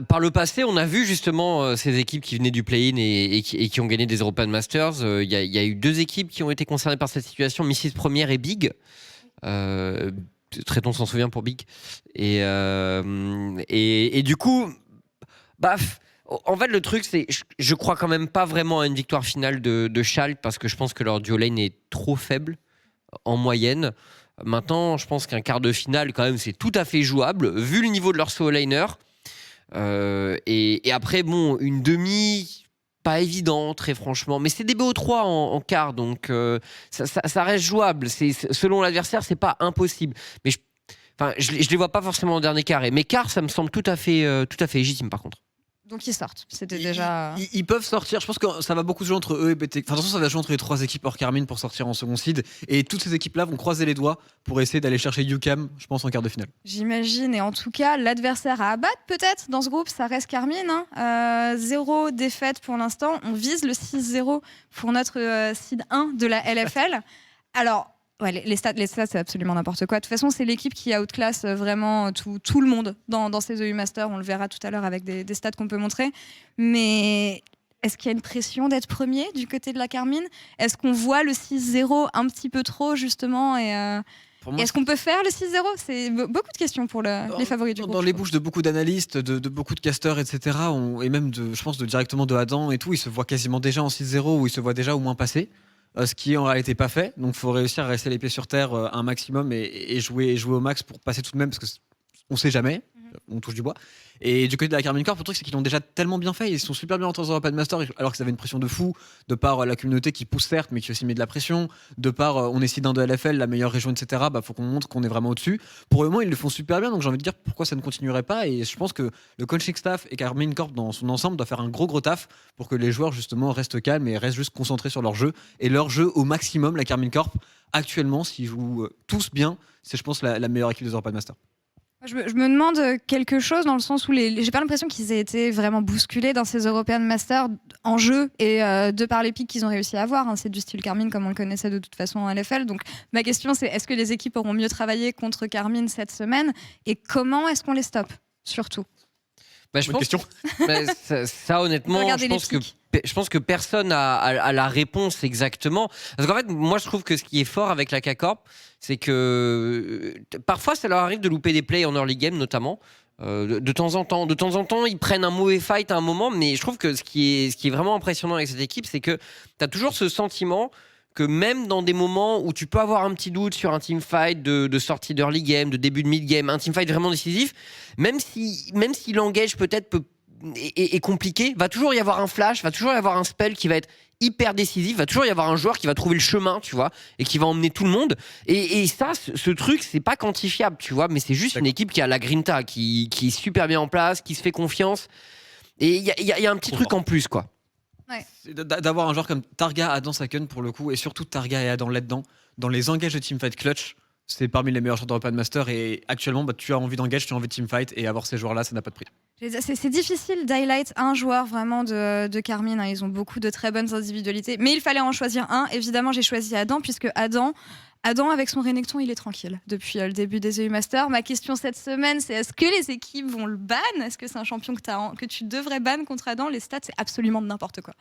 Par le passé, on a vu justement ces équipes qui venaient du play-in et qui ont gagné des European Masters. Il y a eu deux équipes qui ont été concernées par cette situation, Mrs Première et Big. Traitons s'en souvient pour Big. Et du coup, en fait, le truc, c'est je crois quand même pas vraiment à une victoire finale de Schalke parce que je pense que leur duo lane est trop faible en moyenne. Maintenant, je pense qu'un quart de finale, quand même, c'est tout à fait jouable vu le niveau de leur solo laner. Et après, bon, une demi, pas évident, très franchement. Mais c'est des BO3 en quart, donc ça reste jouable. Selon l'adversaire, c'est pas impossible. Mais je les vois pas forcément en dernier carré. Mais quart, ça me semble tout à fait légitime, par contre. Donc ils sortent. C'était déjà. Ils peuvent sortir. Je pense que ça va beaucoup jouer entre eux et BT. Enfin, de toute façon, ça va jouer entre les trois équipes hors Carmine pour sortir en second seed. Et toutes ces équipes-là vont croiser les doigts pour essayer d'aller chercher UCAM, je pense, en quart de finale. J'imagine. Et en tout cas, l'adversaire à abattre, peut-être, dans ce groupe, ça reste Carmine. 0 défaite pour l'instant. On vise le 6-0 pour notre seed 1 de la LFL. Alors. Ouais, les stats, c'est absolument n'importe quoi. De toute façon, c'est l'équipe qui outclasse vraiment tout le monde dans ces EU Masters. On le verra tout à l'heure avec des stats qu'on peut montrer. Mais est-ce qu'il y a une pression d'être premier du côté de la Carmine? Est-ce qu'on voit le 6-0 un petit peu trop, justement est-ce qu'on peut faire le 6-0? C'est beaucoup de questions pour les favoris du groupe. Dans les bouches de beaucoup d'analystes, de beaucoup de casteurs, etc. Et même, je pense, directement de Adam et tout, ils se voient quasiment déjà en 6-0 ou ils se voient déjà au moins passer. Ce qui est en réalité pas fait, donc il faut réussir à rester les pieds sur terre un maximum et jouer au max pour passer tout de même, parce qu'on sait jamais, on touche du bois. Et du côté de la Carmine Corp, le truc c'est qu'ils l'ont déjà tellement bien fait, ils sont super bien rentrés dans European Master alors qu'ils avaient une pression de fou, de par la communauté qui pousse certes, mais qui aussi met de la pression, de par on est seed 1 de LFL, la meilleure région, etc. Faut qu'on montre qu'on est vraiment au-dessus. Pour le moment, ils le font super bien, donc j'ai envie de dire pourquoi ça ne continuerait pas. Et je pense que le coaching staff et Carmine Corp dans son ensemble doit faire un gros taf pour que les joueurs justement restent calmes et restent juste concentrés sur leur jeu et leur jeu au maximum. La Carmine Corp actuellement, s'ils jouent tous bien, c'est je pense la meilleure équipe des European Master. Je me demande quelque chose dans le sens où j'ai pas l'impression qu'ils aient été vraiment bousculés dans ces European Masters en jeu et de par les pics qu'ils ont réussi à avoir. C'est du style Carmine comme on le connaissait de toute façon en LFL. Donc ma question c'est est-ce que les équipes auront mieux travaillé contre Carmine cette semaine et comment est-ce qu'on les stoppe surtout? Je pense ça honnêtement, je pense que personne a la réponse exactement. Parce qu'en fait, moi je trouve que ce qui est fort avec la K-Corp, c'est que parfois ça leur arrive de louper des plays en early game notamment. De temps en temps. De temps en temps, ils prennent un mauvais fight à un moment, mais je trouve que ce qui est vraiment impressionnant avec cette équipe, c'est que tu as toujours ce sentiment que même dans des moments où tu peux avoir un petit doute sur un teamfight de sortie d'early game, de début de mid game, un teamfight vraiment décisif, même si l'engage peut-être est compliqué, va toujours y avoir un flash, va toujours y avoir un spell qui va être hyper décisif, va toujours y avoir un joueur qui va trouver le chemin, tu vois, et qui va emmener tout le monde. Et ça, ce truc, c'est pas quantifiable, tu vois, mais c'est juste une équipe qui a la grinta, qui est super bien en place, qui se fait confiance. Et il y a un petit truc en plus, quoi. C'est d'avoir un joueur comme Targa, Adam Saken pour le coup, et surtout Targa et Adam là-dedans, dans les engages de teamfight clutch, c'est parmi les meilleurs joueurs d'European Master. Et actuellement, tu as envie d'engage, tu as envie de teamfight, et avoir ces joueurs-là, ça n'a pas de prix. C'est difficile d'highlight un joueur vraiment de Carmine. Hein. Ils ont beaucoup de très bonnes individualités. Mais il fallait en choisir un. Évidemment, j'ai choisi Adam, puisque Adam, avec son Renekton, il est tranquille depuis le début des EU Masters. Ma question cette semaine, c'est est-ce que les équipes vont le ban ? Est-ce que c'est un champion que tu devrais ban contre Adam ? Les stats, c'est absolument n'importe quoi.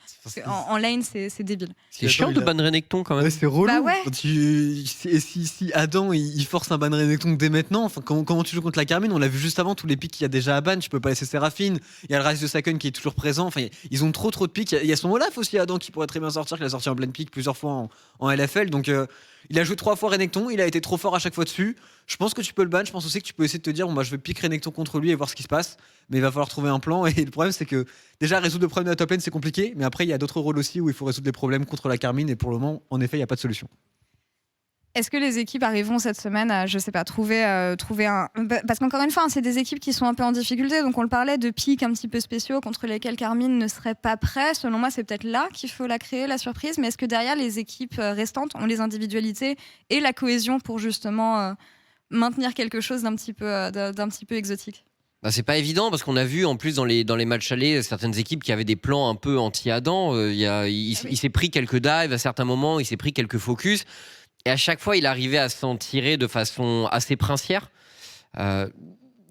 En lane, c'est débile. C'est chiant de ban Renekton quand même. Ouais, c'est relou. Bah ouais. Si Adam il force un ban Renekton dès maintenant, enfin, comment tu joues contre la Carmine ? On l'a vu juste avant, tous les pics qu'il y a déjà à ban, tu peux pas laisser Séraphine. Il y a le Rise de Saken qui est toujours présent. Enfin, ils ont trop de pics. Il y a son Olaf aussi, Adam, qui pourrait très bien sortir, qu'il a sorti en blend pick plusieurs fois en LFL. Donc il a joué 3 fois Renekton, il a été trop fort à chaque fois dessus. Je pense que tu peux le ban, je pense aussi que tu peux essayer de te dire je vais pick Renekton contre lui et voir ce qui se passe. Mais il va falloir trouver un plan. Et le problème, c'est que déjà résoudre le problème de la top lane, c'est compliqué. Mais après, il y a d'autres rôles aussi où il faut résoudre des problèmes contre la Carmine. Et pour le moment, en effet, il n'y a pas de solution. Est-ce que les équipes arriveront cette semaine à, je sais pas, trouver un... Parce qu'encore une fois, c'est des équipes qui sont un peu en difficulté, donc on le parlait de pics un petit peu spéciaux contre lesquels Carmine ne serait pas prêt. Selon moi, c'est peut-être là qu'il faut la créer, la surprise, mais est-ce que derrière, les équipes restantes ont les individualités et la cohésion pour justement maintenir quelque chose d'un petit peu exotique ? Bah, c'est pas évident parce qu'on a vu en plus dans les matchs allés certaines équipes qui avaient des plans un peu anti-Adam. Il s'est pris quelques dives à certains moments, il s'est pris quelques focus. Et à chaque fois, il arrivait à s'en tirer de façon assez princière.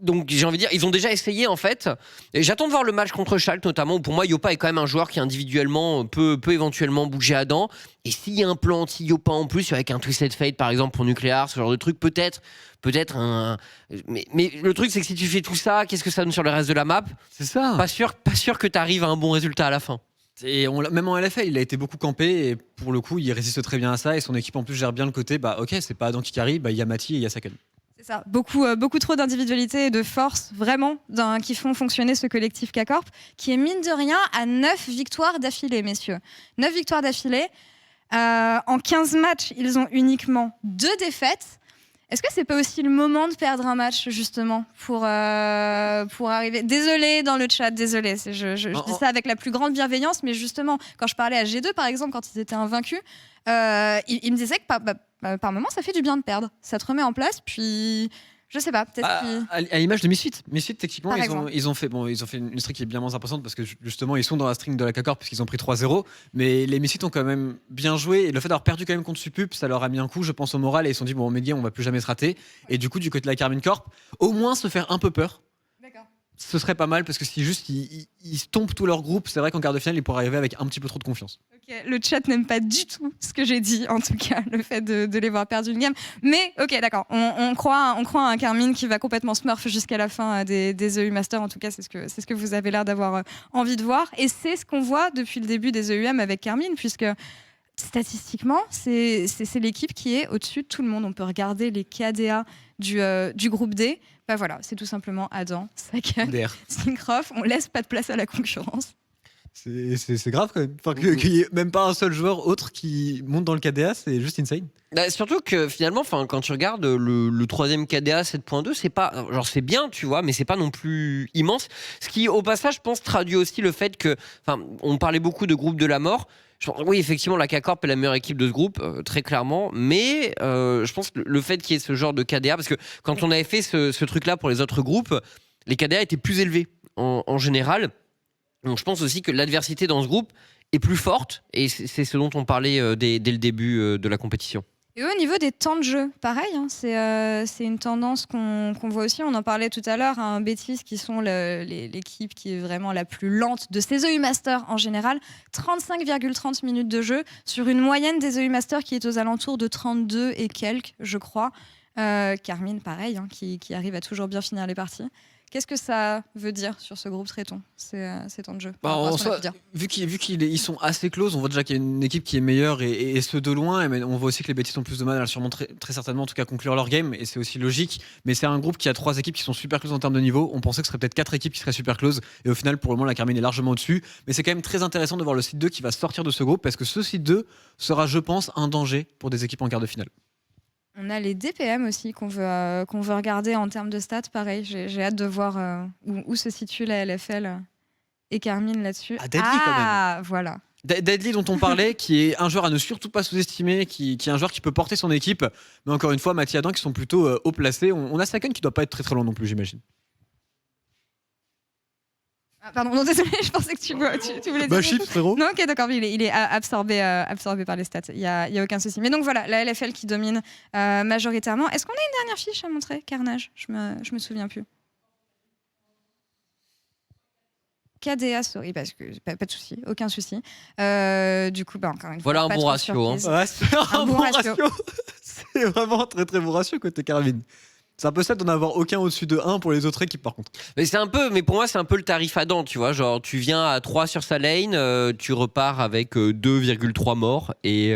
Donc j'ai envie de dire, ils ont déjà essayé en fait. Et j'attends de voir le match contre Schalke notamment, où pour moi Yopa est quand même un joueur qui individuellement peut éventuellement bouger Adam. Et s'il y a un plan anti-Yopa en plus, avec un Twisted Fate par exemple pour Nuclear, ce genre de truc, peut-être un... Mais le truc c'est que si tu fais tout ça, qu'est-ce que ça donne sur le reste de la map ? C'est ça. Pas sûr que tu arrives à un bon résultat à la fin. Et même en LFL, il a été beaucoup campé et pour le coup, il résiste très bien à ça et son équipe en plus gère bien le côté. Ok, c'est pas Adam qui carry, il y a Mati et il y a Saken. C'est ça, beaucoup trop d'individualité et de force vraiment qui font fonctionner ce collectif K-Corp, qui est mine de rien à 9 victoires d'affilée, messieurs. 9 victoires d'affilée. En 15 matchs, ils ont uniquement 2 défaites. Est-ce que c'est pas aussi le moment de perdre un match justement pour arriver... Désolée dans le chat, désolée. Je dis ça avec la plus grande bienveillance, mais justement, quand je parlais à G2 par exemple, quand ils étaient invaincus, ils me disaient que par moment ça fait du bien de perdre. Ça te remet en place, puis... Je sais pas, peut-être à l'image de Misfit. Misfit, techniquement, Par ils ont fait une streak qui est bien moins importante parce que justement, ils sont dans la string de la K-Corp puisqu'ils ont pris 3-0. Mais les Misfits ont quand même bien joué. Et le fait d'avoir perdu quand même contre Supup, ça leur a mis un coup, je pense, au moral. Et ils se sont dit, Media, on va plus jamais se rater. Et du coup, du côté de la Carmine Corp, au moins se faire un peu peur. D'accord. Ce serait pas mal parce que si juste ils tombent tout leur groupe, c'est vrai qu'en quart de finale, ils pourraient arriver avec un petit peu trop de confiance. Ok, le chat n'aime pas du tout ce que j'ai dit, en tout cas, le fait de les voir perdre une game. Mais ok, d'accord, on croit à un Carmine qui va complètement smurf jusqu'à la fin des EU Masters. En tout cas, c'est ce que vous avez l'air d'avoir envie de voir. Et c'est ce qu'on voit depuis le début des EUM avec Carmine, puisque statistiquement, c'est l'équipe qui est au-dessus de tout le monde. On peut regarder les KDA du groupe D. Bah voilà, c'est tout simplement Adam, Saken, Syncroft. On laisse pas de place à la concurrence. C'est grave quand même. Enfin, qu'il n'y ait même pas un seul joueur autre qui monte dans le KDA, c'est juste insane. Bah, surtout que finalement, quand tu regardes le troisième KDA 7.2, c'est pas, genre c'est bien, tu vois, mais c'est pas non plus immense. Ce qui, au passage, je pense, traduit aussi le fait que, on parlait beaucoup de groupe de la mort. Oui, effectivement, la K-Corp est la meilleure équipe de ce groupe, très clairement. Mais je pense que le fait qu'il y ait ce genre de KDA, parce que quand on avait fait ce truc-là pour les autres groupes, les KDA étaient plus élevés en général. Donc je pense aussi que l'adversité dans ce groupe est plus forte, et c'est ce dont on parlait dès le début de la compétition. Et au niveau des temps de jeu, pareil, hein, c'est une tendance qu'on voit aussi. On en parlait tout à l'heure, hein, Betis, qui sont l'équipe qui est vraiment la plus lente de ces EU Masters en général. 35,30 minutes de jeu sur une moyenne des EU Masters qui est aux alentours de 32 et quelques, je crois. Carmine, pareil, hein, qui arrive à toujours bien finir les parties. Qu'est-ce que ça veut dire sur ce groupe Tréton, ces temps de jeu? Bah, Par rapport à en ce qu'on a soi, pu dire. vu qu'ils sont assez close, on voit déjà qu'il y a une équipe qui est meilleure et ce de loin. Mais on voit aussi que les Betis ont plus de mal à sûrement très certainement en tout cas conclure leur game et c'est aussi logique. Mais c'est un groupe qui a 3 équipes qui sont super close en termes de niveau. On pensait que ce serait peut-être 4 équipes qui seraient super close et au final pour le moment la Carmine est largement au-dessus. Mais c'est quand même très intéressant de voir le site 2 qui va sortir de ce groupe parce que ce site 2 sera, je pense, un danger pour des équipes en quart de finale. On a les DPM aussi qu'on veut regarder en termes de stats. Pareil, j'ai hâte de voir où se situe la LFL et Carmine là-dessus. Ah, Deadly, quand même. Voilà. Deadly dont on parlait, qui est un joueur à ne surtout pas sous-estimer, qui est un joueur qui peut porter son équipe. Mais encore une fois, Mathieu Adam qui sont plutôt haut placés. On a Saken qui doit pas être très très loin non plus, j'imagine. Ah, pardon, non, désolé, je pensais que tu voulais dire. Bah, chips, frérot. Non, ok, d'accord, il est absorbé par les stats. Il y a aucun souci. Mais donc voilà, la LFL qui domine majoritairement. Est-ce qu'on a une dernière fiche à montrer, Carnage? Je me souviens plus. KDA, sorry, parce que pas de souci, aucun souci. Du coup, encore une fois, Voilà un pas bon trop de ratio. surprise. Ouais, c'est un bon ratio. C'est vraiment un très très bon ratio côté Carmine. C'est un peu ça d'en avoir aucun au-dessus de 1 pour les autres équipes par contre. Mais pour moi, c'est un peu le tarif Adam, tu vois. Genre, tu viens à 3 sur sa lane, tu repars avec 2,3 morts. Et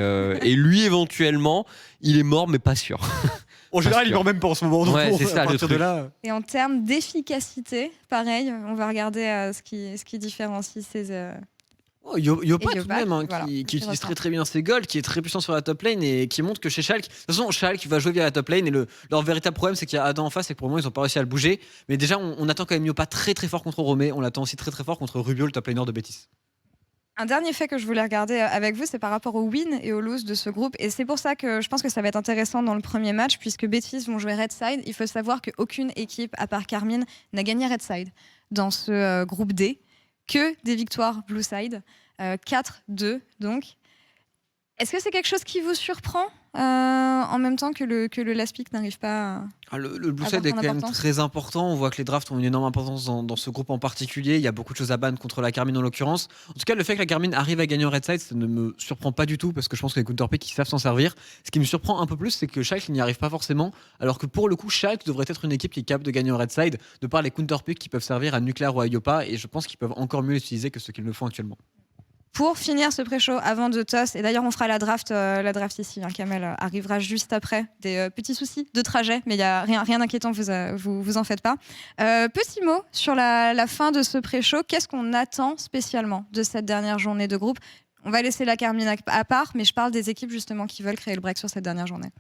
lui, éventuellement, il est mort, mais pas sûr. En général, il meurt même pas en ce moment. Donc Ouais, bon, c'est ça, à le partir de truc. là. Et en termes d'efficacité, pareil, on va regarder ce qui différencie ces. Oh, Yopa Et tout de Yopa, même, hein, voilà, qui qui utilise ressort. très très bien ses goals, qui est très puissant sur la top lane et qui montre que chez Schalke, de toute façon Schalke va jouer via la top lane et leur véritable problème c'est qu'il y a Adam en face et que pour le moment ils ont pas réussi à le bouger. Mais déjà on attend quand même Yopa très très fort contre Romé, on l'attend aussi très très fort contre Rubio, le top laner de Betis. Un dernier fait que je voulais regarder avec vous, c'est par rapport au win et au lose de ce groupe. Et c'est pour ça que je pense que ça va être intéressant dans le premier match, puisque Betis vont jouer Red Side. Il faut savoir qu'aucune équipe, à part Carmine, n'a gagné Red Side dans ce groupe D. Que des victoires Blue Side. 4-2 donc. Est-ce que c'est quelque chose qui vous surprend en même temps que le last pick n'arrive pas à... Le Blue avoir Side est son quand même importance. très important. On voit que les drafts ont une énorme importance dans ce groupe en particulier. Il y a beaucoup de choses à ban contre la Carmine en l'occurrence. En tout cas, le fait que la Carmine arrive à gagner en Red Side, ça ne me surprend pas du tout parce que je pense que les counterpicks ils savent s'en servir. Ce qui me surprend un peu plus, c'est que Schalke n'y arrive pas forcément. Alors que pour le coup, Schalke devrait être une équipe qui est capable de gagner en Red Side de par les counterpicks qui peuvent servir à Nuclear ou à Yopa. Et je pense qu'ils peuvent encore mieux l'utiliser que ce qu'ils le font actuellement. Pour finir ce pré-show avant de toss, et d'ailleurs on fera la draft ici, hein, Kamel arrivera juste après, des petits soucis de trajet, mais il n'y a rien d'inquiétant, vous en faites pas. Petit mot sur la fin de ce pré-show, qu'est-ce qu'on attend spécialement de cette dernière journée de groupe? On va laisser la Carmine à part, mais je parle des équipes justement qui veulent créer le break sur cette dernière journée.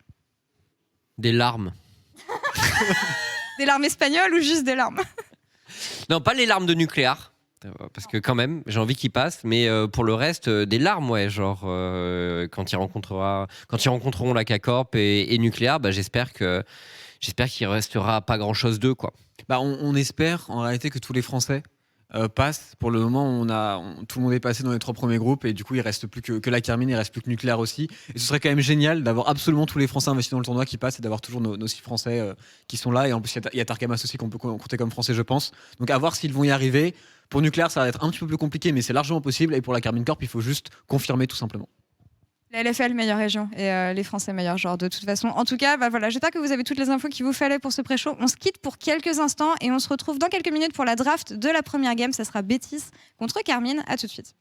Des larmes. Des larmes espagnoles ou juste des larmes? Non, pas les larmes de nucléaire. Parce que quand même, j'ai envie qu'il passe, mais pour le reste, des larmes, ouais, genre quand ils rencontreront la K-Corp et Nucléaire, bah, j'espère qu'il restera pas grand-chose d'eux, quoi. Bah, on espère en réalité que tous les Français passent. Pour le moment, tout le monde est passé dans les 3 premiers groupes et du coup, il reste plus que la Carmine, il reste plus que Nucléaire aussi. Et ce serait quand même génial d'avoir absolument tous les Français investis dans le tournoi qui passent et d'avoir toujours nos 6 Français qui sont là. Et en plus, il y a Tarkamas aussi qu'on peut compter comme Français, je pense. Donc, à voir s'ils vont y arriver. Pour Nucléaire, ça va être un petit peu plus compliqué, mais c'est largement possible. Et pour la Carmine Corp, il faut juste confirmer tout simplement. La LFL, meilleure région, et les Français, meilleur genre, de toute façon. En tout cas, voilà, j'espère que vous avez toutes les infos qu'il vous fallait pour ce pré-show. On se quitte pour quelques instants et on se retrouve dans quelques minutes pour la draft de la première game. Ça sera Betis contre Carmine. À tout de suite.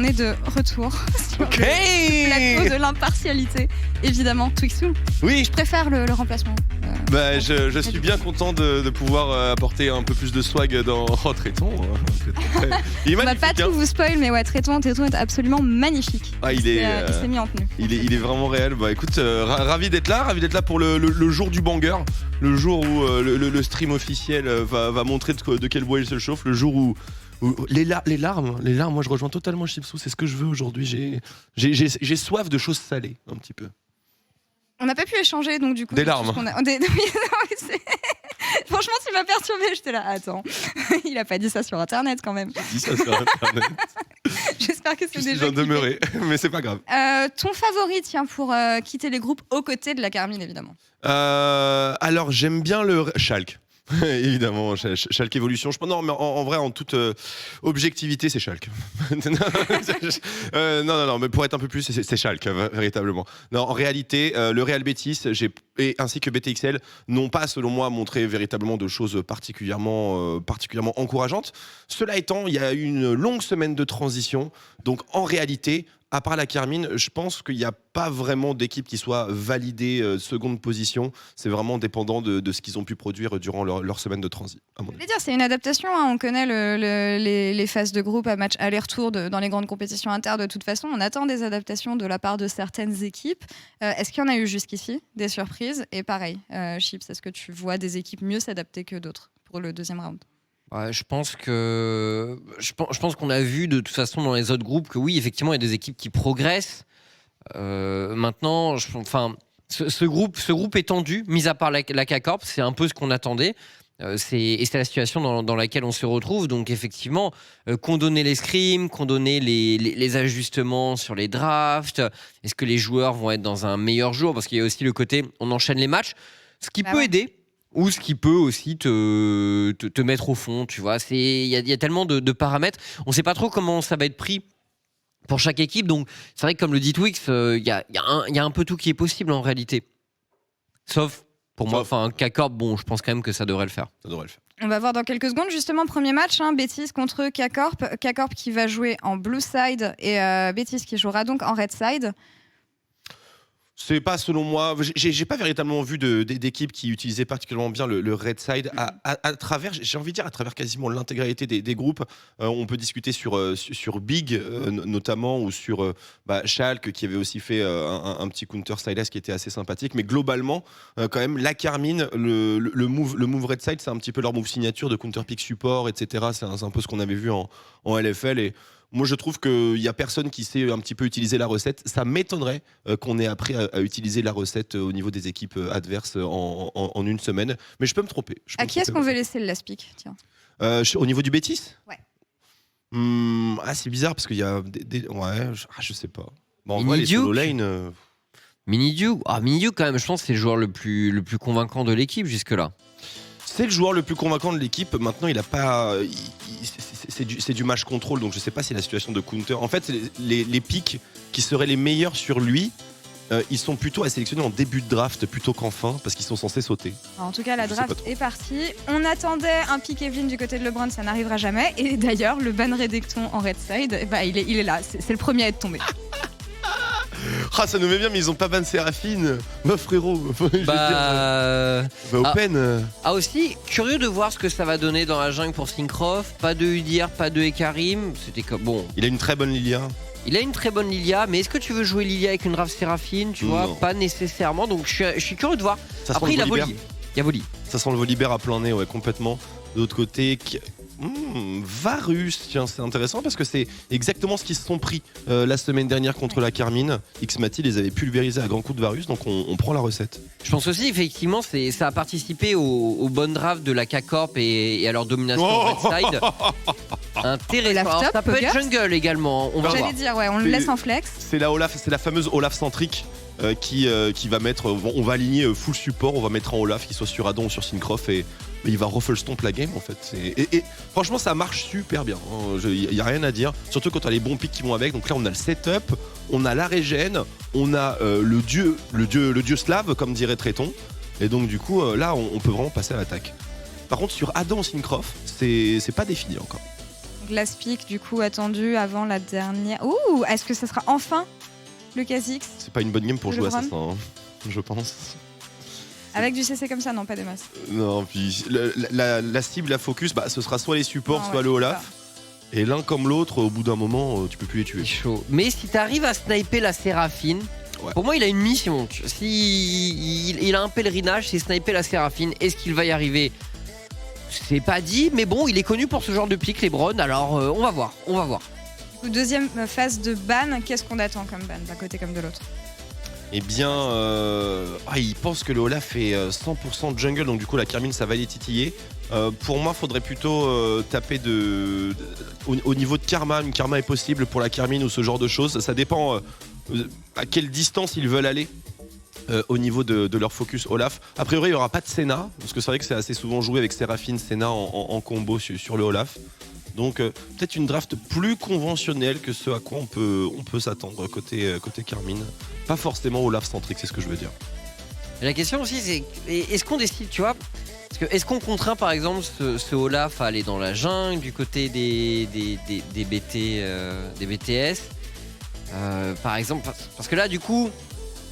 on est de retour sur Ok. le plateau de l'impartialité. Évidemment, Twixou. Oui. Je préfère le remplacement. Bah, je suis bien content de pouvoir apporter un peu plus de swag dans Tréton. Il est On va magnifique. pas tout vous spoil, mais ouais, Tréton est absolument magnifique. Ah, il s'est mis en tenue. Il est vraiment réel. Bah écoute, ravi d'être là pour le jour du banger, le jour où le stream officiel va montrer de quel bois il se chauffe, le jour où les larmes, moi je rejoins totalement Chipsou, c'est ce que je veux aujourd'hui. J'ai soif de choses salées un petit peu. On n'a pas pu échanger, donc du coup. Des larmes. Oui, non, mais franchement, tu m'as perturbé. J'étais là, attends. Il a pas dit ça sur Internet quand même. J'ai dit ça sur Internet. J'espère que c'est Je suis déjà. bien demeuré, mais c'est pas grave. Ton favori, tiens, pour quitter les groupes aux côtés de la Carmine, évidemment. Alors j'aime bien le Schalke. Évidemment, Schalke Evolution. Non, mais en vrai, en toute objectivité, c'est Schalke. Non, mais pour être un peu plus, c'est Schalke, véritablement. Non, en réalité, le Real Betis ainsi que BTXL n'ont pas, selon moi, montré véritablement de choses particulièrement encourageantes. Cela étant, il y a eu une longue semaine de transition. Donc, en réalité, à part la Carmine, je pense qu'il n'y a pas vraiment d'équipe qui soit validée seconde position. C'est vraiment dépendant de ce qu'ils ont pu produire durant leur semaine de transit. Je veux dire, c'est une adaptation. Hein. On connaît les phases de groupe à match aller-retour dans les grandes compétitions inter. De toute façon, on attend des adaptations de la part de certaines équipes. Est-ce qu'il y en a eu jusqu'ici des surprises? Et pareil, Chips, est-ce que tu vois des équipes mieux s'adapter que d'autres pour le deuxième round? Ouais, je pense qu'on a vu de toute façon dans les autres groupes que oui, effectivement, il y a des équipes qui progressent. Maintenant, ce groupe est tendu, mis à part la K-Corp, c'est un peu ce qu'on attendait. C'est la situation dans laquelle on se retrouve. Donc effectivement, condamner les scrims, condamner les ajustements sur les drafts. Est-ce que les joueurs vont être dans un meilleur jour? Parce qu'il y a aussi le côté, on enchaîne les matchs, ce qui peut aider. Ou ce qui peut aussi te mettre au fond, tu vois. Il y a tellement de paramètres. On ne sait pas trop comment ça va être pris pour chaque équipe. Donc, c'est vrai que comme le dit Twix, il y a un peu tout qui est possible en réalité. Sauf, pour moi, K-Corp, bon, je pense quand même que ça devrait le faire. On va voir dans quelques secondes. Justement, premier match, Betis contre K-Corp. K-Corp qui va jouer en blue side et Betis qui jouera donc en red side. C'est pas, selon moi, j'ai pas véritablement vu d'équipe qui utilisait particulièrement bien le red side à travers, j'ai envie de dire, à travers quasiment l'intégralité des groupes. On peut discuter sur Big notamment, ou sur Schalke qui avait aussi fait un petit counter side qui était assez sympathique, mais globalement quand même la Carmine, le move red side, c'est un petit peu leur move signature de counter pick support, etc. C'est un peu ce qu'on avait vu en LFL. Et moi, je trouve qu'il n'y a personne qui sait un petit peu utiliser la recette. Ça m'étonnerait qu'on ait appris à utiliser la recette au niveau des équipes adverses en une semaine. Mais je peux me tromper. À qui est-ce qu'on veut laisser le last pick? Tiens. Au niveau du Betis? Ouais. C'est bizarre parce qu'il y a je sais pas. Bon, en vrai, les Mini-Duke solo lane... Mini-Duke quand même, je pense que c'est le joueur le plus convaincant de l'équipe jusque-là. C'est le joueur le plus convaincant de l'équipe. Maintenant, il a pas. C'est du match control, donc je sais pas si la situation de counter. En fait, les picks qui seraient les meilleurs sur lui, ils sont plutôt à sélectionner en début de draft plutôt qu'en fin, parce qu'ils sont censés sauter. En tout cas, la draft est partie. On attendait un pick Evelyn du côté de LeBron, ça n'arrivera jamais. Et d'ailleurs, le ban Redecton en red side, il est là. C'est le premier à être tombé. Ça nous met bien, mais ils ont pas ban Séraphine. Frérot. Open. Aussi, curieux de voir ce que ça va donner dans la jungle pour Syncroft. Pas de Udyr, pas de Ekarim. C'était comme bon. Il a une très bonne Lilia. Mais est-ce que tu veux jouer Lilia avec une draft Séraphine? Tu vois, pas nécessairement. Donc je suis curieux de voir. Après, il y a Voli. Ça sent le Volibear à plein nez, ouais, complètement. De l'autre côté, Varus, tiens, c'est intéressant parce que c'est exactement ce qu'ils se sont pris la semaine dernière contre la Carmine. Xmati les avait pulvérisés à grands coups de Varus, donc on prend la recette. Je pense aussi, effectivement, ça a participé au bon draft de la K-Corp et à leur domination red side. Intéressant. Ça peut être jungle également. On va voir. J'allais dire, on le laisse en flex. C'est la fameuse Olaf centrique. Qui va mettre, on va aligner full support, on va mettre en Olaf qui soit sur Adon ou sur Syncroft et il va ruffle stomp la game en fait. Et franchement ça marche super bien, il n'y a rien à dire, surtout quand on a les bons picks qui vont avec. Donc là on a le setup, on a la régène, on a le dieu slave comme dirait Tréton, et donc du coup là on peut vraiment passer à l'attaque. Par contre sur Adon Syncroft c'est pas défini encore. Glass Peak, du coup, attendu avant la dernière. Ouh, est-ce que ça sera enfin le Kha'Zix C'est pas une bonne game pour Le jouer Bron. Assassin, hein, je pense. avec du CC comme ça? Non, pas des masses. Non, puis la cible, la focus, ce sera soit les supports, Non, soit ouais, le Olaf. Et l'un comme l'autre, au bout d'un moment, tu peux plus les C'est tuer. chaud. Mais si t'arrives à sniper la Séraphine, Ouais. pour moi il a une mission. Si il a un pèlerinage, c'est sniper la Séraphine. Est-ce qu'il va y arriver? C'est pas dit, mais bon, il est connu pour ce genre de pick, LeBron. Alors on va voir. Du coup, deuxième phase de ban, qu'est-ce qu'on attend comme ban, d'un côté comme de l'autre? Eh bien, il pense que le Olaf est 100% jungle, donc du coup la Carmine ça va les titiller. Pour moi, faudrait plutôt taper au niveau de karma. Une karma est possible pour la Carmine ou ce genre de choses. Ça dépend à quelle distance ils veulent aller au niveau de leur focus Olaf. A priori, il n'y aura pas de Senna, parce que c'est vrai que c'est assez souvent joué avec Séraphine, Senna en combo sur le Olaf. Donc peut-être une draft plus conventionnelle que ce à quoi on peut s'attendre côté Carmine. Pas forcément Olaf centrique, c'est ce que je veux dire. Et la question aussi, c'est est-ce qu'on décide, tu vois, est-ce qu'on contraint par exemple ce Olaf à aller dans la jungle du côté des BTS par exemple, parce que là du coup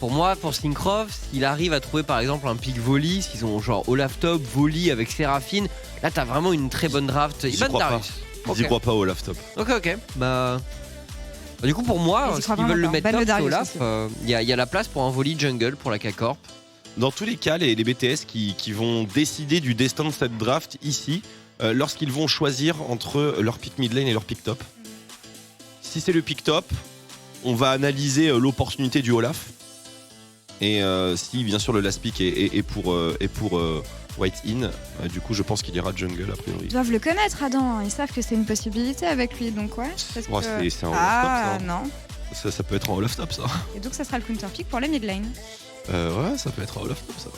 pour moi, pour Syncroft, s'il arrive à trouver par exemple un pick volley, s'ils ont genre Olaf top, volley avec Séraphine, là t'as vraiment une très bonne draft. Ils y croient pas. Ils y croient pas au Olaf top. Ok. Du coup pour moi, Ils y s'ils croient veulent le vraiment mettre pas. top, Ban le ce Darius Olaf, il y a la place pour un volley jungle pour la K-Corp. Dans tous les cas, les BTS qui vont décider du destin de cette draft ici, lorsqu'ils vont choisir entre leur pick mid lane et leur pick top. Si c'est le pick top, on va analyser l'opportunité du Olaf. Et si bien sûr le last pick est pour White In, du coup je pense qu'il ira jungle a priori. Ils doivent le connaître, Adam. Ils savent que c'est une possibilité avec lui, donc ouais. peut-être Ouais, que- c'est un Olaf Ah top non. ça peut être un Olaf top ça. Et donc ça sera le counter pick pour les mid lane. Ouais, ça peut être un Olaf top ça.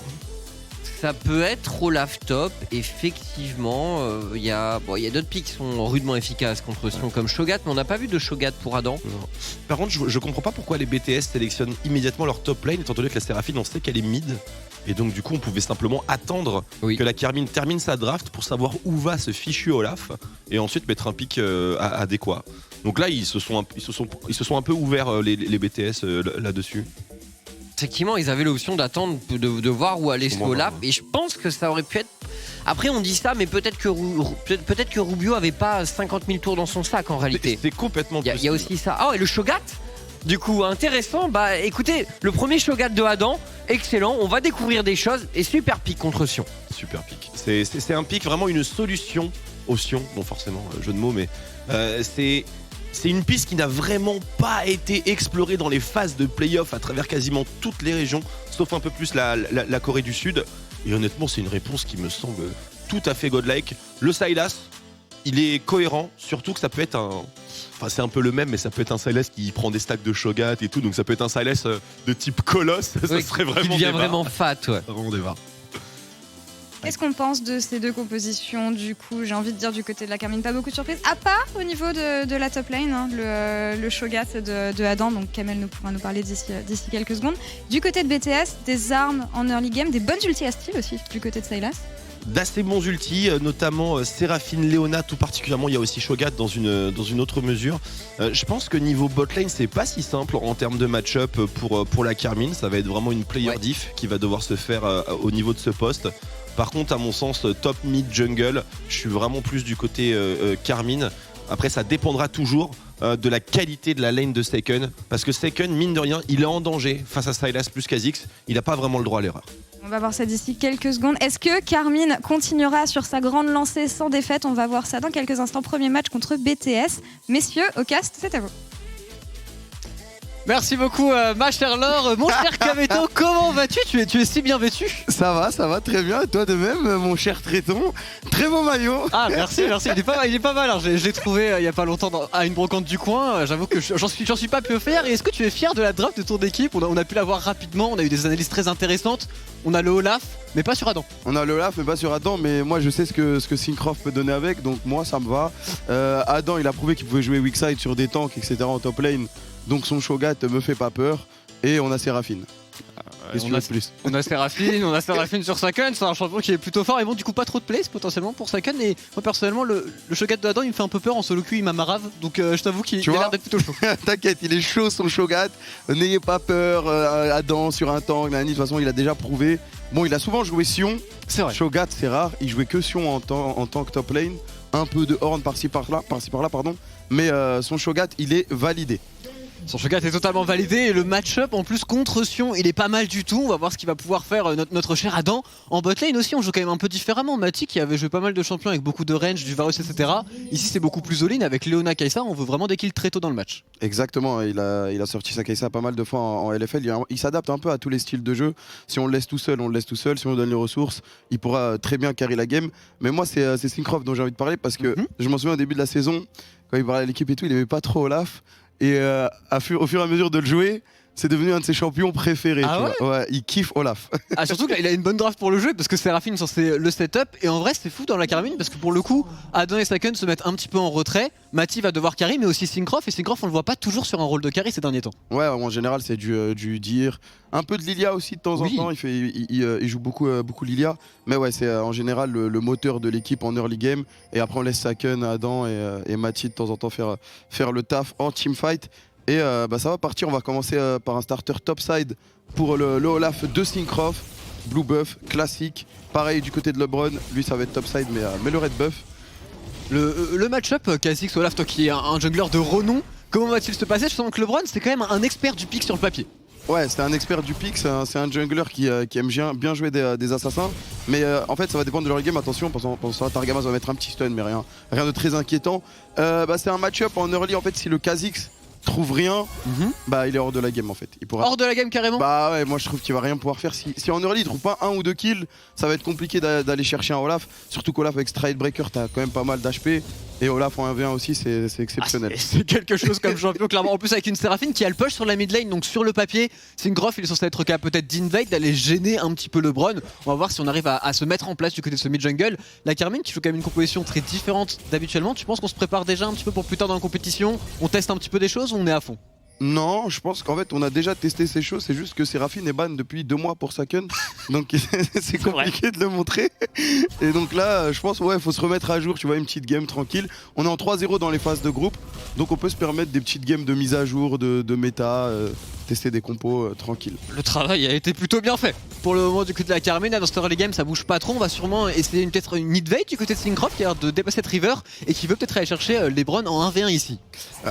Ça peut être Olaf top, effectivement. Il y a d'autres picks qui sont rudement efficaces contre Sion comme Shogat, mais on n'a pas vu de Shogat pour Adam. Non. Par contre, je comprends pas pourquoi les BTS sélectionnent immédiatement leur top lane, étant donné que la Séraphine, on sait qu'elle est mid. Et donc, du coup, on pouvait simplement attendre que la Carmine termine sa draft pour savoir où va ce fichu Olaf et ensuite mettre un pick adéquat. Donc là, ils se sont un peu ouverts, les BTS, là-dessus. Effectivement, ils avaient l'option d'attendre, de voir où allait ce Comment Olaf, voir. et je pense que ça aurait pu être. Après, on dit ça, mais peut-être que Rubio avait pas 50 000 tours dans son sac en réalité. C'est complètement Il y a possible. aussi ça. Ah, et le Shogat. Du coup, intéressant. Bah, écoutez, le premier Shogat de Adam, excellent. On va découvrir des choses et super pick contre Sion. Super pick. C'est un pick, vraiment une solution au Sion. Bon, forcément, jeu de mots, mais c'est une piste qui n'a vraiment pas été explorée dans les phases de playoff à travers quasiment toutes les régions, sauf un peu plus la Corée du Sud. Et honnêtement, c'est une réponse qui me semble tout à fait godlike. Le Sylas, il est cohérent, surtout que ça peut être un... Enfin, c'est un peu le même, mais ça peut être un Sylas qui prend des stacks de Shogat et tout, donc ça peut être un Sylas de type Colosse, ça Oui, serait qui vraiment devient des vraiment fat, ouais. Vraiment des barres. Qu'est-ce qu'on pense de ces deux compositions du coup? J'ai envie de dire du côté de la Carmine, pas beaucoup de surprises, à part au niveau de la top lane, hein, le Shogat de Adam, donc Kamel pourra nous parler d'ici quelques secondes. Du côté de BTS, des armes en early game, des bonnes ulti à style aussi du côté de Sylas. D'assez bons ultis, notamment Séraphine, Léona tout particulièrement. Il y a aussi Shogat dans une autre mesure. Je pense que niveau botlane, c'est pas si simple en termes de match-up pour la Carmine. Ça va être vraiment une player diff qui va devoir se faire au niveau de ce poste. Par contre, à mon sens, top mid jungle, je suis vraiment plus du côté Carmine. Après, ça dépendra toujours de la qualité de la lane de Seiken. Parce que Seiken, mine de rien, il est en danger face à Sylas plus Kha'Zix. Il n'a pas vraiment le droit à l'erreur. On va voir ça d'ici quelques secondes. Est-ce que Carmine continuera sur sa grande lancée sans défaite? On va voir ça dans quelques instants. Premier match contre BTS. Messieurs, au cast, c'est à vous. Merci beaucoup, ma chère Laure. Mon cher Kameto, comment vas-tu? Tu es si bien vêtu. Ça va très bien. Et toi de même, mon cher Tréton. Très beau maillot. Ah, merci. Il est pas mal. Alors, je l'ai trouvé il y a pas longtemps à une brocante du coin. J'avoue que j'en suis pas peu fier. Et est-ce que tu es fier de la draft de ton équipe? On a pu la voir rapidement. On a eu des analyses très intéressantes. On a le Olaf, mais pas sur Adam. On a le Olaf, mais pas sur Adam. Mais moi, je sais ce que Syncroft peut donner avec. Donc, moi, ça me va. Adam, il a prouvé qu'il pouvait jouer weak side sur des tanks, etc. en top lane. Donc, son Shogat me fait pas peur. Et on a Séraphine. Et on a plus. On a Seraphine sur Saken, c'est un champion qui est plutôt fort et bon du coup pas trop de plays potentiellement pour Saken et moi personnellement le Shogat de Adam il me fait un peu peur en solo queue, il m'a marave donc je t'avoue qu'il a l'air d'être plutôt chaud. T'inquiète, il est chaud son Shogat, n'ayez pas peur, Adam sur un tank, de toute façon il a déjà prouvé. Bon il a souvent joué Sion, C'est vrai. Shogat c'est rare, il jouait que Sion en tant que top lane, un peu de Horn par-ci par-là, pardon, mais son Shogat il est validé. Son Shogat est totalement validé et le match-up en plus contre Sion il est pas mal du tout. On va voir ce qu'il va pouvoir faire notre cher Adam. En botlane aussi on joue quand même un peu différemment. Mati qui avait joué pas mal de champions avec beaucoup de range, du Varus etc. Ici c'est beaucoup plus all-in avec Leona Kai'Sa, on veut vraiment des kills très tôt dans le match. Exactement, il a sorti sa Kai'Sa pas mal de fois en LFL, il s'adapte un peu à tous les styles de jeu. Si on le laisse tout seul, on le laisse tout seul, si on lui donne les ressources, il pourra très bien carry la game. Mais moi c'est Syncroft dont j'ai envie de parler parce que je m'en souviens au début de la saison, quand il parlait à l'équipe et tout, il aimait pas trop Olaf. Et au fur et à mesure de le jouer, c'est devenu un de ses champions préférés. Ah tu vois. Ouais, il kiffe Olaf. Ah surtout qu'il a une bonne draft pour le jeu parce que Seraphine c'est le setup et en vrai c'est fou dans la carmine parce que pour le coup Adam et Saken se mettent un petit peu en retrait. Mati va devoir carry mais aussi Syncroft et Syncroft on le voit pas toujours sur un rôle de carry ces derniers temps. Ouais, en général c'est du dire, un peu de Lilia aussi de temps en temps. Il joue beaucoup Lilia, mais ouais c'est en général le moteur de l'équipe en early game. Et après on laisse Saken, Adam et Mati de temps en temps faire le taf en teamfight. Et ça va partir, on va commencer par un starter topside pour le Olaf de Syncroft, blue buff, classique. Pareil du côté de LeBron, lui ça va être topside mais le red buff. Le match-up Kha'Zix Olaf, toi qui est un jungler de renom, comment va-t-il se passer? Je sens que LeBron c'est quand même un expert du pick sur le papier. Ouais, c'est un expert du pick, c'est un jungler qui aime bien jouer des assassins. Mais en fait, ça va dépendre de leur game. Attention, pensant à Targamas va mettre un petit stun, mais rien de très inquiétant. C'est un match-up en early. En fait, si le Kha'Zix trouve rien, il est hors de la game en fait. Hors de la game carrément? Bah ouais, moi je trouve qu'il va rien pouvoir faire. Si en early il trouve pas 1 ou 2 kills, ça va être compliqué d'aller chercher un Olaf. Surtout qu'Olaf avec Stridebreaker, t'as quand même pas mal d'HP. Et Olaf en 1v1 aussi, c'est exceptionnel. C'est quelque chose comme champion, clairement. En plus, avec une Seraphine qui a le push sur la mid lane, donc sur le papier, Syncroft il est censé être capable peut-être d'invade, d'aller gêner un petit peu LeBron. On va voir si on arrive à se mettre en place du côté de ce mid jungle. La Carmine qui joue quand même une composition très différente d'habituellement. Tu penses qu'on se prépare déjà un petit peu pour plus tard dans la compétition? On teste un petit peu des choses ou on est à fond? Non, je pense qu'en fait on a déjà testé ces choses, c'est juste que Seraphine est ban depuis 2 mois pour Saken, donc c'est compliqué de le montrer. Et donc là, je pense faut se remettre à jour, tu vois, une petite game tranquille. On est en 3-0 dans les phases de groupe, donc on peut se permettre des petites games de mise à jour, de méta, tester des compos tranquilles. Le travail a été plutôt bien fait. Pour le moment du côté de la Carmine, dans cette early game ça bouge pas trop, on va sûrement essayer peut-être une invade du côté de Syncroft qui a l'air de dépasser cette river et qui veut peut-être aller chercher LeBron en 1v1 ici.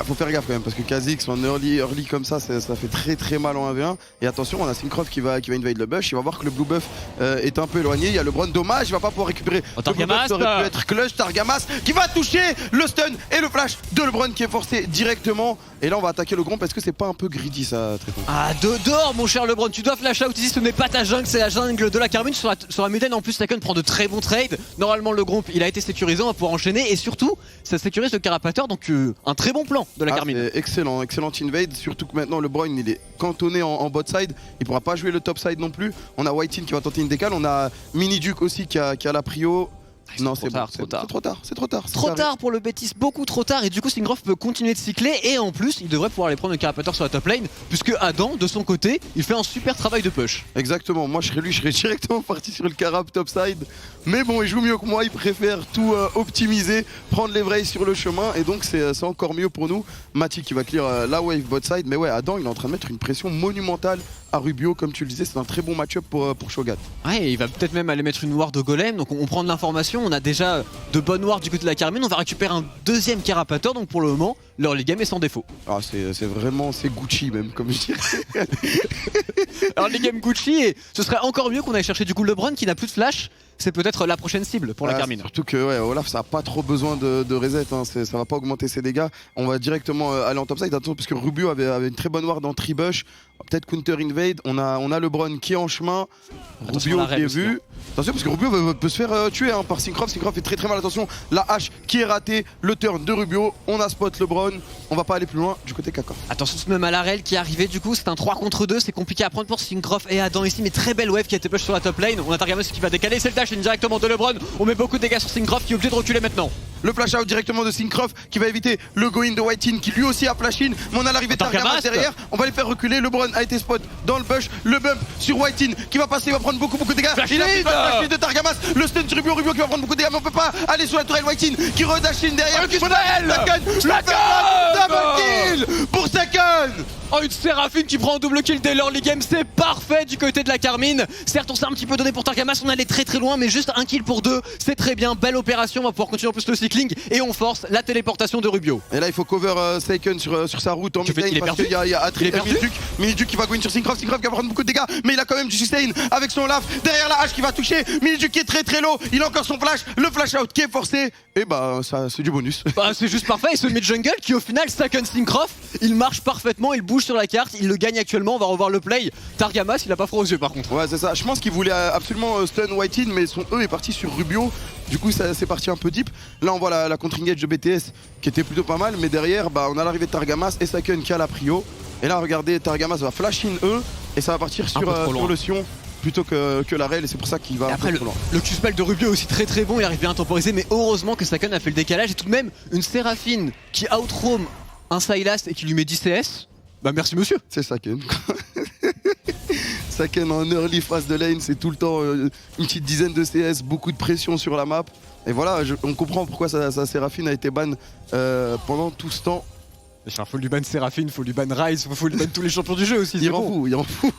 Faut faire gaffe quand même parce que Kha'Zix en early comme ça fait très mal en 1v1. Et attention, on a Syncroft qui va invade le bush, il va voir que le blue buff est un peu éloigné, il y a LeBron, dommage, il va pas pouvoir récupérer. Targamas, ça aurait pu être clutch, Targamas qui va toucher le stun et le flash de LeBron qui est forcé directement. Et là on va attaquer le grand parce que c'est pas un peu greedy ça, Tréton. Ah, dehors mon cher LeBron, tu dois flash out ici, ce n'est pas ta jungle, c'est la jungle de la Carmine sur la mid lane. En plus Saken prend de très bons trades. Normalement le groupe il a été sécurisé, on va pouvoir enchaîner et surtout ça sécurise le Carapateur, donc un très bon plan de la Carmine. Excellent invade, surtout que maintenant LeBron il est cantonné en bot side, il pourra pas jouer le top side non plus. On a White Team qui va tenter une décale, on a Mini Duke aussi qui a la prio. Non, c'est trop tard. Trop tard pour le Bétis, beaucoup trop tard. Et du coup, Syncroft peut continuer de cycler. Et en plus, il devrait pouvoir aller prendre le Carapateur sur la top lane. Puisque Adam, de son côté, il fait un super travail de push. Exactement, moi je serais directement parti sur le Carap topside. Mais bon, il joue mieux que moi, il préfère tout optimiser, prendre les vrais sur le chemin. Et donc, c'est encore mieux pour nous. Mati qui va clear la wave bot side. Mais ouais, Adam, il est en train de mettre une pression monumentale à Rubio, comme tu le disais, c'est un très bon match-up pour Shogat. Ouais, il va peut-être même aller mettre une ward au golem, donc on prend de l'information, on a déjà de bonnes wards du côté de la Carmine, on va récupérer un deuxième Carapateur, donc pour le moment, l'early game est sans défaut. Ah, c'est vraiment, c'est Gucci même, comme je dirais. Alors les games Gucci, et ce serait encore mieux qu'on aille chercher du coup LeBron qui n'a plus de flash. C'est peut-être la prochaine cible pour la Carmine. Surtout que Olaf ça a pas trop besoin de reset, hein. Ça va pas augmenter ses dégâts. On va directement aller en topside, attention parce que Rubio avait une très bonne ward en tribush. Peut-être counter invade, on a LeBron qui est en chemin, Rubio qui est vu. Attention parce que Rubio peut se faire tuer par Syncroft, Syncroft fait très mal, attention. La hache qui est ratée, le turn de Rubio, on a spot LeBron, on va pas aller plus loin du côté Kaka. Attention tout de même à l'Arel qui est arrivé, du coup c'est un 3 contre 2, c'est compliqué à prendre pour Syncroft et Adam ici, mais très belle wave qui a été push sur la top lane. On a Targamas qui va décaler, c'est le dash directement de LeBron, on met beaucoup de dégâts sur Syncroft qui est obligé de reculer maintenant. Le flash out directement de Syncroft qui va éviter le go-in de White qui lui aussi a flash in. Mais on a l'arrivée de Targamas derrière. On va les faire reculer. LeBron a été spot dans le push. Le bump sur White qui va passer, il va prendre beaucoup de dégâts. Il a pris le flash in de Targamas. Le stun sur Rubio qui va prendre beaucoup de dégâts. Mais on peut pas aller sur la tourelle. White qui redash in derrière. Double kill pour Saken. Oh, une Séraphine qui prend un double kill dès l'early game, c'est parfait du côté de la Carmine. Certes, on s'est un petit peu donné pour Targamas, on allait très loin, mais juste un kill pour 2, c'est très bien. Belle opération, on va pouvoir continuer en plus le cycling et on force la téléportation de Rubio. Et là, il faut cover Seiken sur sa route en mid-lane parce qu'il y a Atri Miniduc qui va go in sur Syncroft. Syncroft qui va prendre beaucoup de dégâts, mais il a quand même du sustain avec son laf. Derrière la hache qui va toucher. Miniduc qui est très low, il a encore son flash. Le flash out qui est forcé. Et bah, ça, c'est du bonus. Bah, c'est juste parfait. Et ce mid-jungle qui, au final, Saken Syncroft, il marche parfaitement, il bouge sur la carte, il le gagne actuellement. On va revoir le play. Targamas, il a pas froid aux yeux par contre. Ouais, c'est ça. Je pense qu'il voulait absolument stun White mais son E est parti sur Rubio. Du coup, ça c'est parti un peu deep. Là, on voit la contre-engage de BTS qui était plutôt pas mal. Mais derrière, bah, on a l'arrivée de Targamas et Saken qui a la prio. Et là, regardez, Targamas va flash in E et ça va partir sur le Sion plutôt que la rail, et c'est pour ça qu'il va après un peu trop loin. Le Q-spell de Rubio est aussi très bon, il arrive bien à temporiser, mais heureusement que Saken a fait le décalage. Et tout de même, une Séraphine qui outroam un Sylas et qui lui met 10 CS, bah merci monsieur. C'est Saken. Saken en early phase de lane, c'est tout le temps une petite dizaine de CS, beaucoup de pression sur la map. Et voilà, on comprend pourquoi sa Séraphine a été ban pendant tout ce temps. Faut lui ban Séraphine, faut lui ban Ryze, faut lui ban tous les champions du jeu aussi. Il en fout.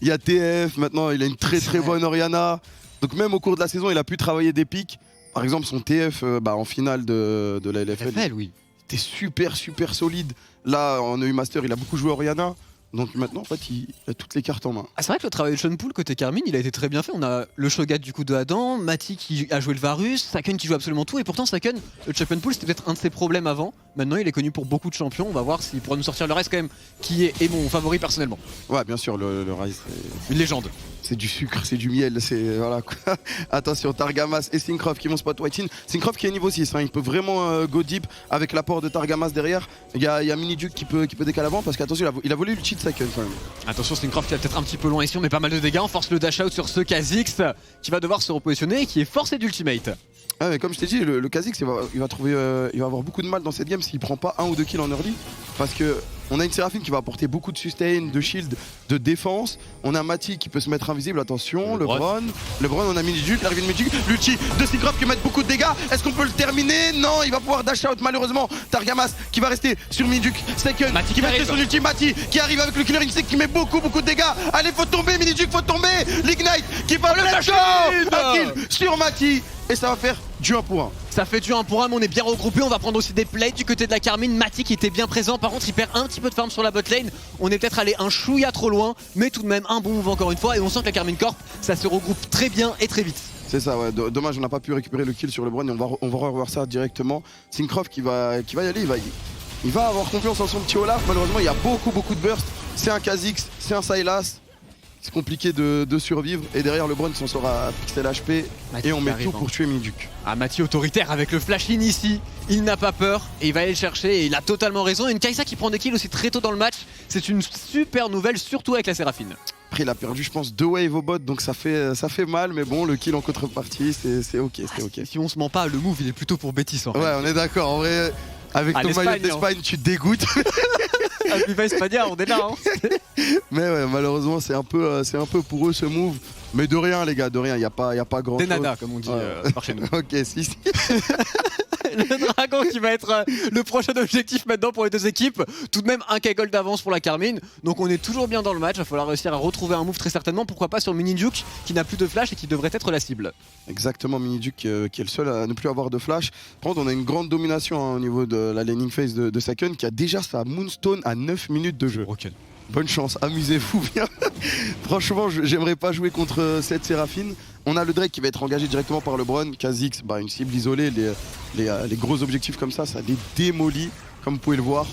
Il y a TF, maintenant il a une très bonne Oriana. Donc même au cours de la saison, il a pu travailler des pics. Par exemple, son TF en finale de la LFL, oui. C'était super solide. Là, en EU Master, il a beaucoup joué Oriana. Donc maintenant, en fait, il a toutes les cartes en main. Ah, c'est vrai que le travail de Sean Poole côté Carmine, il a été très bien fait. On a le Shogat du coup de Adam, Mati qui a joué le Varus, Saken qui joue absolument tout. Et pourtant, Saken, le Champion Pool, c'était peut-être un de ses problèmes avant. Maintenant, il est connu pour beaucoup de champions. On va voir s'il pourra nous sortir le reste quand même, qui est mon favori personnellement. Ouais, bien sûr, le Ryze, une légende. C'est du sucre, c'est du miel, c'est voilà quoi. Attention, Targamas et Syncroft qui vont spot White. Syncroft qui est niveau 6, hein, il peut vraiment go deep avec l'apport de Targamas derrière. Il y a Miniduc qui peut décaler avant parce qu'attention, il a volé le cheat Saken quand même. Attention, Syncroft qui est peut-être un petit peu loin ici, on met pas mal de dégâts, on force le dash out sur ce Kha'Zix qui va devoir se repositionner et qui est forcé d'ultimate. Ah, mais comme je t'ai dit, le Kha'Zix il va avoir beaucoup de mal dans cette game s'il prend pas 1 ou 2 kills en early. Parce que on a une Séraphine qui va apporter beaucoup de sustain, de shield, de défense. On a Mati qui peut se mettre invisible, attention, LeBron, on a Miniduc, l'arrivée de Miniduc, l'ulti de Syncroft qui met beaucoup de dégâts. Est-ce qu'on peut le terminer? Non, il va pouvoir dash out malheureusement. Targamas qui va rester sur Miniduc, Saken qui va rester son ulti, Mati qui arrive avec le killer instinct qui met beaucoup de dégâts. Allez, faut tomber, Miniduc, faut tomber. L'Ignite qui va le dash out, un kill sur Mati. Et ça va faire du 1 pour 1. Ça fait du 1 pour 1, mais on est bien regroupé. On va prendre aussi des plays du côté de la Carmine. Mati qui était bien présent. Par contre, il perd un petit peu de farm sur la bot lane. On est peut-être allé un chouïa trop loin, mais tout de même un bon move encore une fois. Et on sent que la Carmine Corp, ça se regroupe très bien et très vite. C'est ça, ouais. Dommage, on n'a pas pu récupérer le kill sur LeBron et on va revoir ça directement. Syncroft qui va y aller, il va avoir confiance en son petit Olaf. Malheureusement, il y a beaucoup de burst. C'est un Kha'Zix, c'est un Sylas. C'est compliqué de survivre et derrière LeBron s'en sort à pixel HP et on met tout pour tuer Miniduc. Ah, Mati autoritaire avec le flash in ici, il n'a pas peur et il va aller le chercher et il a totalement raison. Et une Kai'Sa qui prend des kills aussi très tôt dans le match, c'est une super nouvelle, surtout avec la Séraphine. Après il a perdu je pense 2 waves au bot donc ça fait mal, mais bon, le kill en contrepartie c'est ok, c'est ok. Si on se ment pas, le move il est plutôt pour Bétis en fait. Ouais, on est d'accord, en vrai avec ton maillot d'Espagne tu te dégoûtes. Viva Espagna, on est là hein. Mais ouais, malheureusement c'est un peu pour eux ce move. Mais de rien les gars, de rien, y a pas grand chose. Des nada comme on dit par chez nous. Ok, si. Le dragon qui va être le prochain objectif maintenant pour les deux équipes. Tout de même un K-Gold d'avance pour la Carmine. Donc on est toujours bien dans le match, il va falloir réussir à retrouver un move très certainement. Pourquoi pas sur Miniduc qui n'a plus de flash et qui devrait être la cible. Exactement, Miniduc qui est le seul à ne plus avoir de flash. Par contre on a une grande domination hein, au niveau de la laning phase de Saken qui a déjà sa Moonstone à 9 minutes de jeu. Okay. Bonne chance, amusez-vous bien. Franchement, j'aimerais pas jouer contre cette Séraphine. On a le Drake qui va être engagé directement par LeBron. Kha'Zix, une cible isolée. Les gros objectifs comme ça les démolit, comme vous pouvez le voir.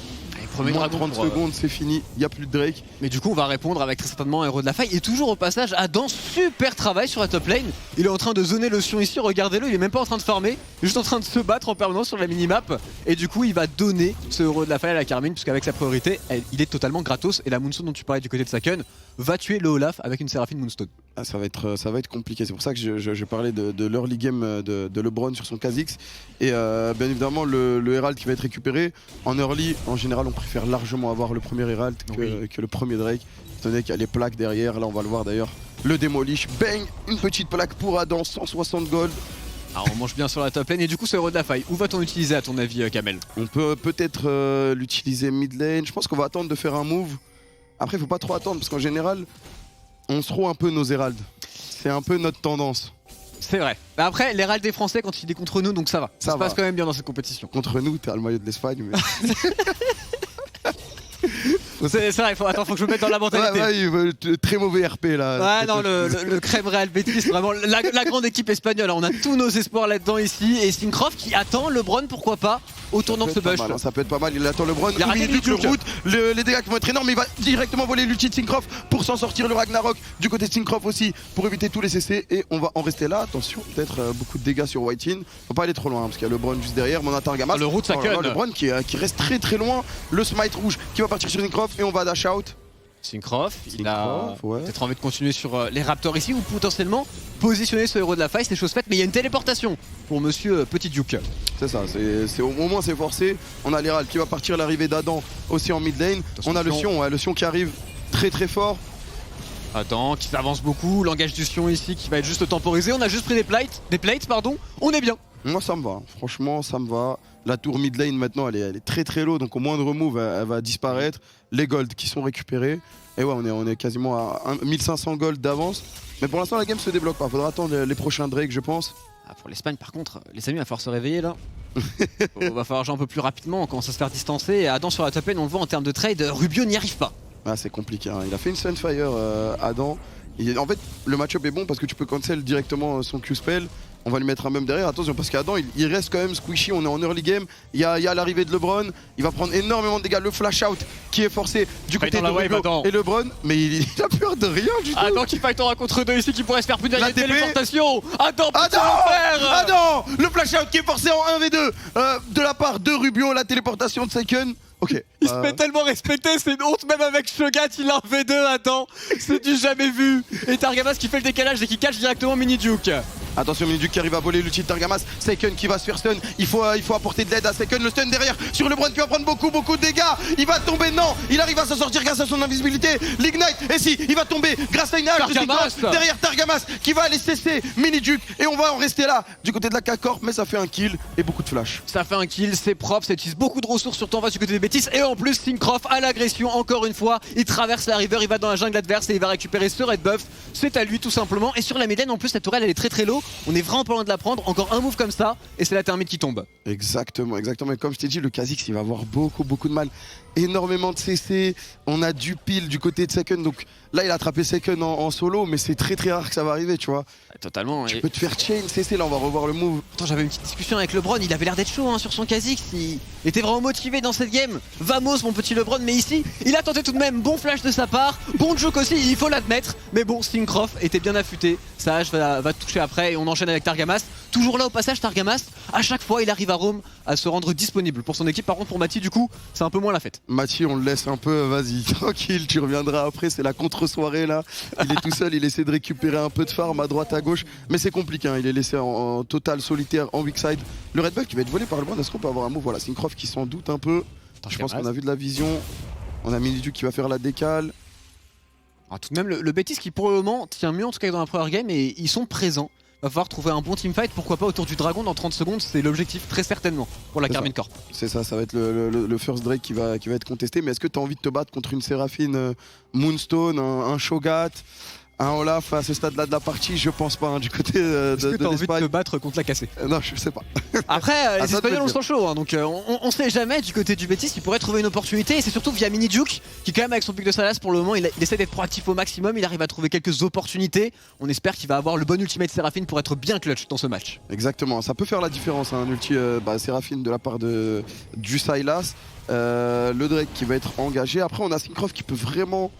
premier moins dragon 30 pour, secondes, c'est fini, il n'y a plus de Drake. Mais du coup, on va répondre avec très certainement un héros de la faille. Et toujours au passage, Adam, super travail sur la top lane. Il est en train de zoner le Sion ici, regardez-le, il est même pas en train de farmer. Il est juste en train de se battre en permanence sur la minimap. Et du coup, il va donner ce héros de la faille à la Carmine, puisqu'avec sa priorité, il est totalement gratos. Et la Moonstone dont tu parlais du côté de Saken va tuer le Olaf avec une Séraphine Moonstone. Ah, ça va être compliqué, c'est pour ça que je parlais de l'early game de LeBron sur son Kha'Zix. Et bien évidemment, le Herald qui va être récupéré. En early, en général, on préfère largement avoir le premier Herald que le premier Drake. Étant donné qu'il y a les plaques derrière, là on va le voir d'ailleurs. Le démolish, bang, une petite plaque pour Adam, 160 gold. Alors on mange bien sur la top lane et du coup ce héros de la faille, où va-t-on utiliser à ton avis Kamel? On peut peut-être l'utiliser mid lane, je pense qu'on va attendre de faire un move. Après il faut pas trop attendre parce qu'en général on se trouve un peu nos Herald. C'est un peu notre tendance. C'est vrai. Mais après l'Herald des Français quand il est contre nous donc ça va. Ça se passe quand même bien dans cette compétition. Contre nous t'as le maillot de l'Espagne mais... C'est vrai, faut que je me mette dans la mentalité. Très mauvais RP là. Ouais, non, le crème Real Betis, vraiment la grande équipe espagnole. On a tous nos espoirs là-dedans ici. Et Syncroft qui attend LeBron, pourquoi pas, au tournant de ce bush. Ça peut être pas mal, il attend LeBron. Il a raté le route, les dégâts qui vont être énormes, mais il va directement voler l'ulti de Syncroft pour s'en sortir le Ragnarok. Du côté de Syncroft aussi, pour éviter tous les CC. Et on va en rester là. Attention, peut-être beaucoup de dégâts sur Whitein. Faut pas aller trop loin, hein, parce qu'il y a LeBron juste derrière. Mais on a Targamas. Le route, ça cut. LeBron qui reste très loin. Le smite rouge qui va partir sur Syncroft et on va dash out. Syncroft, il a ouais. peut-être envie de continuer sur les Raptors ici ou potentiellement positionner ce héros de la faille, c'est chose faite, mais il y a une téléportation pour monsieur Petit Duke. C'est ça, au moins c'est forcé. On a l'Herald qui va partir à l'arrivée d'Adam aussi en mid lane. On a le Sion qui arrive très fort. Adam qui avance beaucoup, langage du Sion ici qui va être juste temporisé. On a juste pris des plates, on est bien. Moi ça me va, franchement ça me va. La tour mid lane maintenant elle est très low, donc au moindre move elle va disparaître. Les golds qui sont récupérés. Et ouais on est quasiment à 1500 gold d'avance. Mais pour l'instant la game se débloque pas, faudra attendre les prochains Drake je pense. Ah, pour l'Espagne par contre, les amis, il va falloir se réveiller là. Il va falloir jouer un peu plus rapidement, on commence à se faire distancer. Et Adam sur la top lane, on le voit en termes de trade, Rubio n'y arrive pas. Ah, c'est compliqué, hein. Il a fait une Sunfire Adam. En fait le match-up est bon parce que tu peux cancel directement son Q-spell. On va lui mettre un même derrière, attention parce qu'Adam il reste quand même squishy, on est en early game. Il y a l'arrivée de LeBron, il va prendre énormément de dégâts, le flash out qui est forcé du côté de Rubio et LeBron, mais il a peur de rien du tout. Adam qui fight en 1 contre 2 ici, qui pourrait se faire plus de la téléportation. Adam, le flash out qui est forcé en 1v2 de la part de Rubio, la téléportation de Seiken. Ok. Il se fait tellement respecter, c'est une honte, même avec Shogat, il a un V2, Adam. C'est du jamais vu. Et Targamas qui fait le décalage et qui cache directement Mini Duke. Attention, Mini Duke qui arrive à voler l'ulti de Targamas. Seiken qui va se faire stun. Il faut apporter de l'aide à Seiken. Le stun derrière sur LeBron qui va prendre beaucoup de dégâts. Il va tomber, non. Il arrive à s'en sortir grâce à son invisibilité. L'Ignite, et si, il va tomber grâce à une hache derrière Targamas qui va aller cesser Mini Duke. Et on va en rester là du côté de la K-Corp. Mais ça fait un kill et beaucoup de flash. Ça fait un kill, c'est propre, ça utilise beaucoup de ressources sur ton va du côté des bêtises. Et en plus, Syncroft à l'agression, encore une fois. Il traverse la river, il va dans la jungle adverse et il va récupérer ce red buff. C'est à lui tout simplement. Et sur la mid lane, en plus, la tourelle elle est très low. On est vraiment pas loin de la prendre. Encore un move comme ça et c'est la thermite qui tombe. Exactement. Et comme je t'ai dit, le Kha'Zix il va avoir beaucoup de mal. Énormément de CC. On a du pile du côté de Seiken. Donc là, il a attrapé Seiken en solo, mais c'est très rare que ça va arriver, tu vois. Totalement. Tu peux te faire chain CC, là on va revoir le move. Attends, j'avais une petite discussion avec LeBron, il avait l'air d'être chaud sur son Kha'Zix, il était vraiment motivé dans cette game. Vamos mon petit LeBron, mais ici, il a tenté tout de même, bon flash de sa part, bon joke aussi, il faut l'admettre. Mais bon, Syncroft était bien affûté, Sage va toucher après et on enchaîne avec Targamas. Toujours là au passage, Targamas, à chaque fois il arrive à Rome à se rendre disponible pour son équipe. Par contre pour Mati du coup, c'est un peu moins la fête. Mati on le laisse un peu, vas-y, tranquille, tu reviendras après, c'est la contre-soirée là. Il est tout seul, il essaie de récupérer un peu de farm à droite à gauche, mais c'est compliqué, hein. Il est laissé en total solitaire en weak side. Le red buff qui va être volé par LeBron, est-ce qu'on peut avoir un move? Voilà, Syncroft qui s'en doute un peu. Je pense qu'on a vu de la vision. On a Mini Duke qui va faire la décale. Alors, tout de même le Betis qui pour le moment tient mieux en tout cas que dans la première game et ils sont présents. Va falloir trouver un bon teamfight, pourquoi pas autour du dragon dans 30 secondes, c'est l'objectif très certainement pour la Carmine Corp. C'est ça, ça va être le first Drake qui va être contesté. Mais est-ce que tu as envie de te battre contre une Séraphine Moonstone, un Shogat, Un Olaf à ce stade-là de la partie, je pense pas, hein, du côté Est-ce que de t'as envie de te l'Espagne. battre contre la cassée? Non, je sais pas. Après, Ah, les ça Espagnols peut on être sont chauds, hein, donc on sait jamais du côté du Betis, il pourrait trouver une opportunité et c'est surtout via Minijuk qui quand même avec son pic de Salas pour le moment il essaie d'être proactif au maximum, il arrive à trouver quelques opportunités. On espère qu'il va avoir le bon ultimate Seraphine pour être bien clutch dans ce match. Exactement, ça peut faire la différence, hein, un ulti Seraphine de la part du Sylas. Le Drake qui va être engagé. Après, on a Syncroft qui peut vraiment,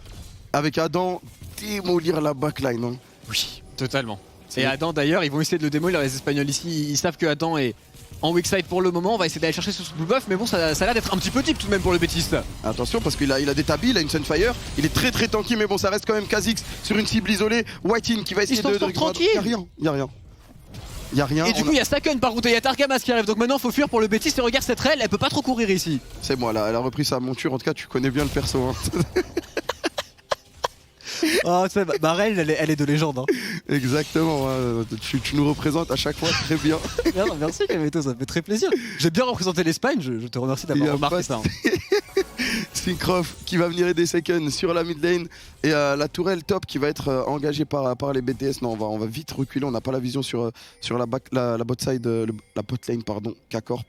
avec Adam, démolir la backline. Hein. Oui, totalement. C'est Et bon. Adam d'ailleurs, ils vont essayer de le démolir les Espagnols ici, ils savent que Adam est en weak side pour le moment, on va essayer d'aller chercher ce blue buff, mais bon ça a l'air d'être un petit peu deep tout de même pour le Betis. Attention parce qu'il a des tabis, il a une Sunfire, il est très très tanky, mais bon, ça reste quand même Kha'Zix sur une cible isolée. Whitein qui va essayer s'en de sort tranquille. Y'a rien, y'a rien. Y'a rien. Et du coup il y a Saken par contre, et il y a Targamas qui arrive, donc maintenant faut fuir pour le Betis et regarde cette rail, elle peut pas trop courir ici. C'est moi là, elle a repris sa monture, en tout cas tu connais bien le perso. Hein. Oh, Barrel elle est de légende. Hein. Exactement, hein. Tu nous représentes à chaque fois très bien. Merci Kameto, ça me fait très plaisir. J'ai bien représenté l'Espagne, je te remercie Il y d'avoir a remarqué pas ça. Hein. Syncroft qui va venir aider Seken sur la mid lane et la tourelle top qui va être engagée par les BTS. Non, on va vite reculer, on n'a pas la vision sur la bot side, la bot lane pardon, K-Corp.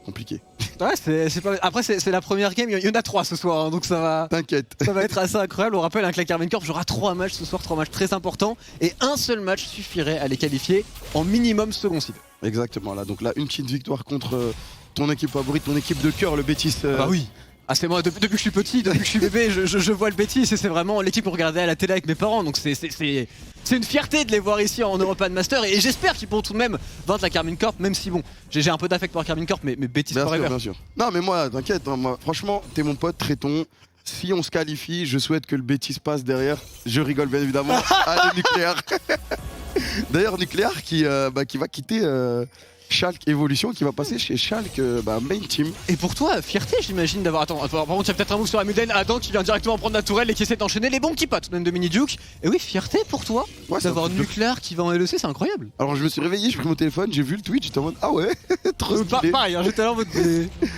Compliqué. Ouais, c'est pas... Après c'est la première game, il y en a 3 ce soir, hein, donc ça T'inquiète. va être assez incroyable. On rappelle que la Carmine Corp jouera 3 matchs ce soir, 3 matchs très importants, et un seul match suffirait à les qualifier en minimum second seed. Exactement, là, donc là, une petite victoire contre ton équipe favorite, ton équipe de cœur, le Betis. Bah oui. Ah c'est moi, depuis que je suis petit, depuis que je suis bébé, je vois le Betis et c'est vraiment l'équipe qu'on regardait à la télé avec mes parents, donc c'est une fierté de les voir ici en European Master et j'espère qu'ils pourront tout de même vaincre la Carmine Corp, même si bon, j'ai un peu d'affect pour la Carmine Corp, mais Betis Bien sûr, forever. bien sûr. Non, mais moi, t'inquiète, hein, moi, franchement, t'es mon pote, Tréton. Si on se qualifie, je souhaite que le Betis passe derrière. Je rigole bien évidemment. Allez, Nucléaire. D'ailleurs, Nucléaire qui va quitter Schalke Evolution, qui va passer chez Schalke Main Team. Et pour toi, fierté j'imagine d'avoir... Attends, par contre il y a peut-être un move sur la Muden, Adam qui vient directement prendre la tourelle et qui essaie d'enchaîner les bons petits potes même de Minijuk. Et oui, fierté pour toi Ouais, c'est un d'avoir truc de- Nucléaire qui va en LEC, c'est incroyable. Alors je me suis réveillé, j'ai pris mon téléphone, j'ai vu le tweet, j'étais en mode ah ouais, trop stylé. Pareil, hein, j'étais là en mode... Tu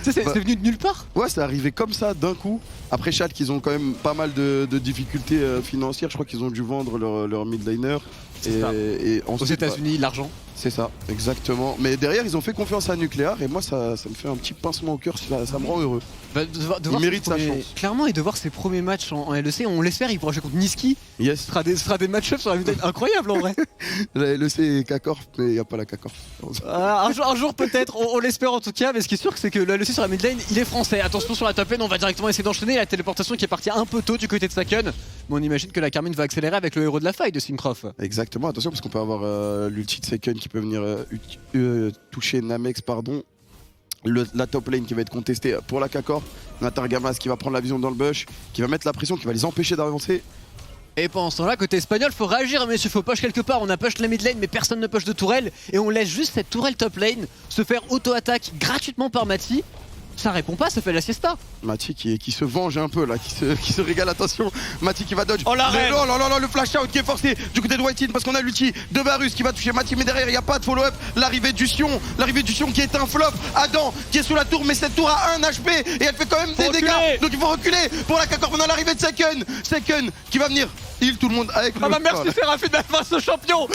sais, c'est Bah. venu de nulle part. Ouais, c'est arrivé comme ça d'un coup. Après Schalke, ils ont quand même pas mal de difficultés financières. Je crois qu'ils ont dû vendre leur midliner. C'est ça. Et Aux ensuite, États-Unis, l'argent. c'est ça, exactement. Mais derrière, ils ont fait confiance à Nucléaire et moi, ça me fait un petit pincement au cœur, ça me rend heureux. Bah, de voir mérite ses sa premiers- chance. Clairement, et de voir ses premiers matchs en LEC, on l'espère, il pourra jouer contre Niski. Yes, Ce sera des match-ups sur la Muden incroyables en vrai. la LEC et K-Corp, mais il n'y a pas la K-Corp. Un jour peut-être, on l'espère en tout cas, mais ce qui est sûr c'est que le LEC sur la mid lane il est français. Attention sur la top lane, on va directement essayer d'enchaîner la téléportation qui est partie un peu tôt du côté de Saken. Mais on imagine que la Carmine va accélérer avec le héros de la faille de Syncroft. Exactement, attention parce qu'on peut avoir l'ulti de Seken qui peut venir toucher Namex, pardon. La top lane qui va être contestée pour la K-Corp. On a Targamas qui va prendre la vision dans le bush, qui va mettre la pression, qui va les empêcher d'avancer. Et pendant ce temps là, côté espagnol, faut réagir messieurs, faut push quelque part. On a push la mid lane mais personne ne push de tourelle. Et on laisse juste cette tourelle top lane se faire auto-attaque gratuitement par Mati. Ça répond pas, ça fait la siesta. Mati qui se venge un peu là, qui se régale, attention. Mati qui va dodge. Oh, la reine. Oh là là là, le flash out qui est forcé du côté de Whitein parce qu'on a l'ulti de Varus qui va toucher Mati, mais derrière il n'y a pas de follow-up. L'arrivée du Sion qui est un flop. Adam qui est sous la tour, mais cette tour a 1 HP et elle fait quand même des dégâts. Donc il faut reculer pour la K-Corp. On a l'arrivée de Seken qui va venir heal tout le monde avec le. Ah bah merci Séraphine d'avoir ce champion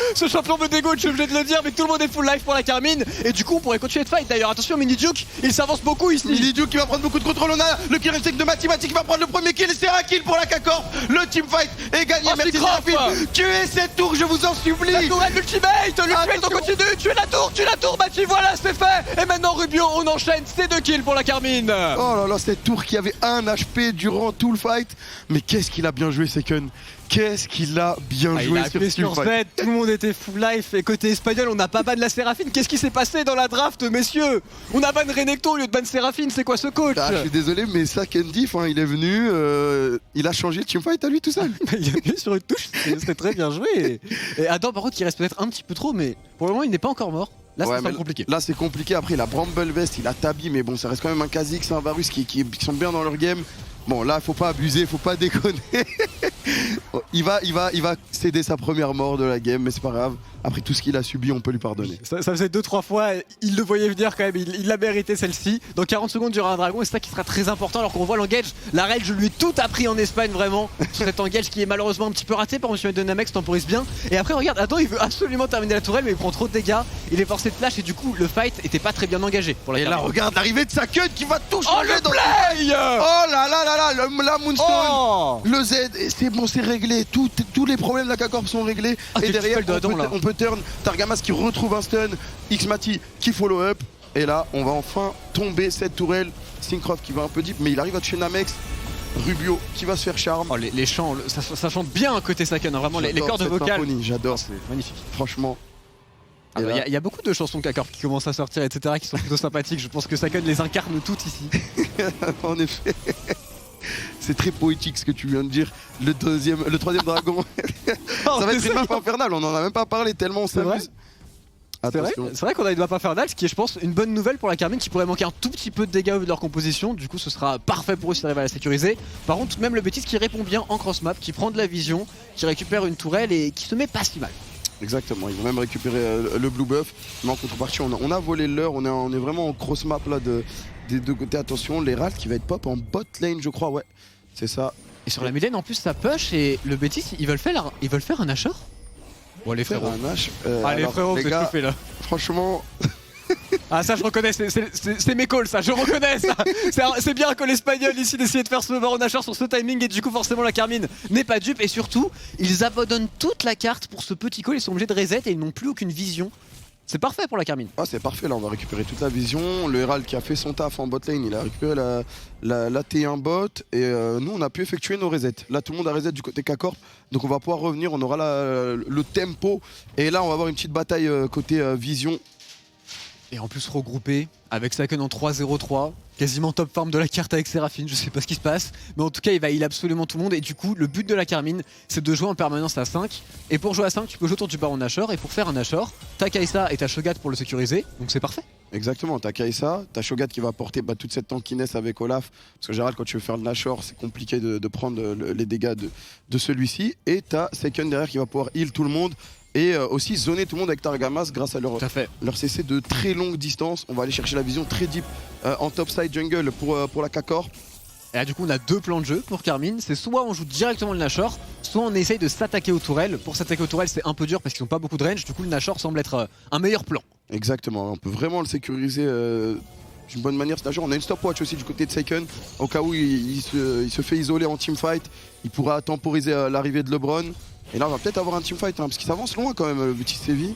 me dégoûte, je suis obligé de le dire, mais tout le monde est full life pour la Carmine. Et du coup on pourrait continuer de fight d'ailleurs. Attention Minijuk, il s'avance beaucoup ici. Minijuk qui va prendre beaucoup de contrôle. On a le kill instinct de Mati qui va prendre le premier kill. C'est un kill pour la K-Corp. Le teamfight est gagné. Oh, Merci Syncroft. Séraphine. Tuez cette tour, je vous en supplie. La tourelle l'ultimate, on Attention. continue, tue la tour, Mati, voilà c'est fait. Et maintenant Rubio, on enchaîne, c'est 2 kills pour la Carmine. Oh là là, cette tour qui avait 1 HP durant tout le fight. Mais qu'est-ce qu'il a bien joué, Seken. Qu'est-ce qu'il a bien Il joué a appuyé sur teamfight. Z, tout le monde était full life. Et côté espagnol, on n'a pas ban la Séraphine. Qu'est-ce qui s'est passé dans la draft, messieurs? On a ban Renekton au lieu de ban Séraphine, c'est quoi ce coach? Ah, je suis désolé, mais Saken Diff, il est venu, il a changé le teamfight à lui tout seul. Il a appuyé sur une touche, c'était très bien joué. Et Adam, par contre, il reste peut-être un petit peu trop, mais pour le moment, il n'est pas encore mort. Là, Ouais, c'est mais compliqué. Là, c'est compliqué. Après, il a Bramble Vest, il a Tabi, mais bon, ça reste quand même un Kha'Zix, un Varus qui sont bien dans leur game. Bon, là, faut pas abuser, faut pas déconner. il va céder sa première mort de la game, mais c'est pas grave. Après tout ce qu'il a subi, on peut lui pardonner. Ça faisait 2-3 fois, il le voyait venir quand même, il l'a mérité celle-ci. Dans 40 secondes, il y aura un dragon et c'est ça qui sera très important alors qu'on voit l'engage. La règle, je lui ai tout appris en Espagne vraiment. Sur cet engage qui est malheureusement un petit peu raté par M. de Namex, temporise bien. Et après, regarde, attends, il veut absolument terminer la tourelle, mais il prend trop de dégâts. Il est forcé de flash et du coup, le fight était pas très bien engagé pour la Et là, Carmine. regarde l'arrivée de sa cut qui va tout changer le dans play. Oh là là là là, la Moonstone, Oh le Z, et c'est bon, c'est réglé. Tous les problèmes de la K-Corp sont réglés. Ah, et quel derrière, spell de Adam, là. on peut turn Targamas qui retrouve un stun, Xmati qui follow up. Et là, on va enfin tomber cette tourelle. Syncroft qui va un peu deep, mais il arrive à tuer Namex. Rubio qui va se faire charme. Oh, les chants, ça chante bien côté Saken, hein, vraiment les J'adore cordes cette vocales. symphonie, j'adore, C'est magnifique. franchement. Il Et là- y a beaucoup de chansons K-Corp qui commencent à sortir, etc., qui sont plutôt sympathiques. Je pense que Saken les incarne toutes ici. En effet. C'est très poétique ce que tu viens de dire. Le troisième dragon. Ça va être une map infernale, on en a même pas parlé tellement on C'est vrai. s'amuse. C'est vrai qu'on a une map infernale, ce qui est, je pense, une bonne nouvelle pour la Carmine qui pourrait manquer un tout petit peu de dégâts au vu de leur composition. Du coup, ce sera parfait pour eux s'ils arrivent à la sécuriser. Par contre, même le Bétis qui répond bien en cross map, qui prend de la vision, qui récupère une tourelle et qui se met pas si mal. Exactement, ils vont même récupérer le blue buff. Mais en contrepartie, on a volé le leur, on est vraiment en cross map là des deux côtés. Attention, l'Herald qui va être pop en bot lane, je crois, ouais. C'est ça. Et sur la mid lane, en plus, ça push et le Bétis, ils veulent faire un Asher. Bon, les Faire frérots. un H. Allez, alors, frérot, les vous êtes gars, tout fait là. franchement, Ah, ça, je reconnais, c'est mes calls, ça, je reconnais ça. C'est bien que l'espagnol ici d'essayer de faire ce Baron Asher sur ce timing et du coup, forcément, la Carmine n'est pas dupe. Et surtout, ils abandonnent toute la carte pour ce petit call, ils sont obligés de reset et ils n'ont plus aucune vision. C'est parfait pour la Carmine. ah, c'est parfait, là on va récupérer toute la vision. Le Herald qui a fait son taf en bot lane, il a récupéré la T1 bot et nous on a pu effectuer nos resets. Là tout le monde a reset du côté K-Corp, donc on va pouvoir revenir, on aura le tempo et là on va avoir une petite bataille côté vision. Et en plus regroupé avec Saken en 3-0-3, quasiment top farm de la carte avec Séraphine, je sais pas ce qui se passe, mais en tout cas il va heal absolument tout le monde et du coup le but de la Carmine c'est de jouer en permanence à 5 et pour jouer à 5 tu peux jouer autour du Baron Nashor et pour faire un Nashor, t'as Kai'Sa et t'as Shogat pour le sécuriser, donc c'est parfait. Exactement, t'as Kai'Sa, t'as Shogat qui va porter toute cette tankiness avec Olaf, parce que en général quand tu veux faire le Nashor c'est compliqué de prendre les dégâts de celui-ci, et t'as Seiken derrière qui va pouvoir heal tout le monde. Et aussi zoner tout le monde avec Targamas grâce à leur CC de très longue distance. On va aller chercher la vision très deep en topside jungle pour la K-Corp. Et là du coup on a deux plans de jeu pour Carmine, c'est soit on joue directement le Nashor, soit on essaye de s'attaquer aux tourelles. Pour s'attaquer aux tourelles c'est un peu dur parce qu'ils n'ont pas beaucoup de range, du coup le Nashor semble être un meilleur plan. Exactement, on peut vraiment le sécuriser d'une bonne manière ce Nashor. On a une stopwatch aussi du côté de Seiken, au cas où il se fait isoler en teamfight, il pourra temporiser l'arrivée de LeBron. Et là on va peut-être avoir un teamfight parce qu'il s'avance loin quand même le petit Sévi.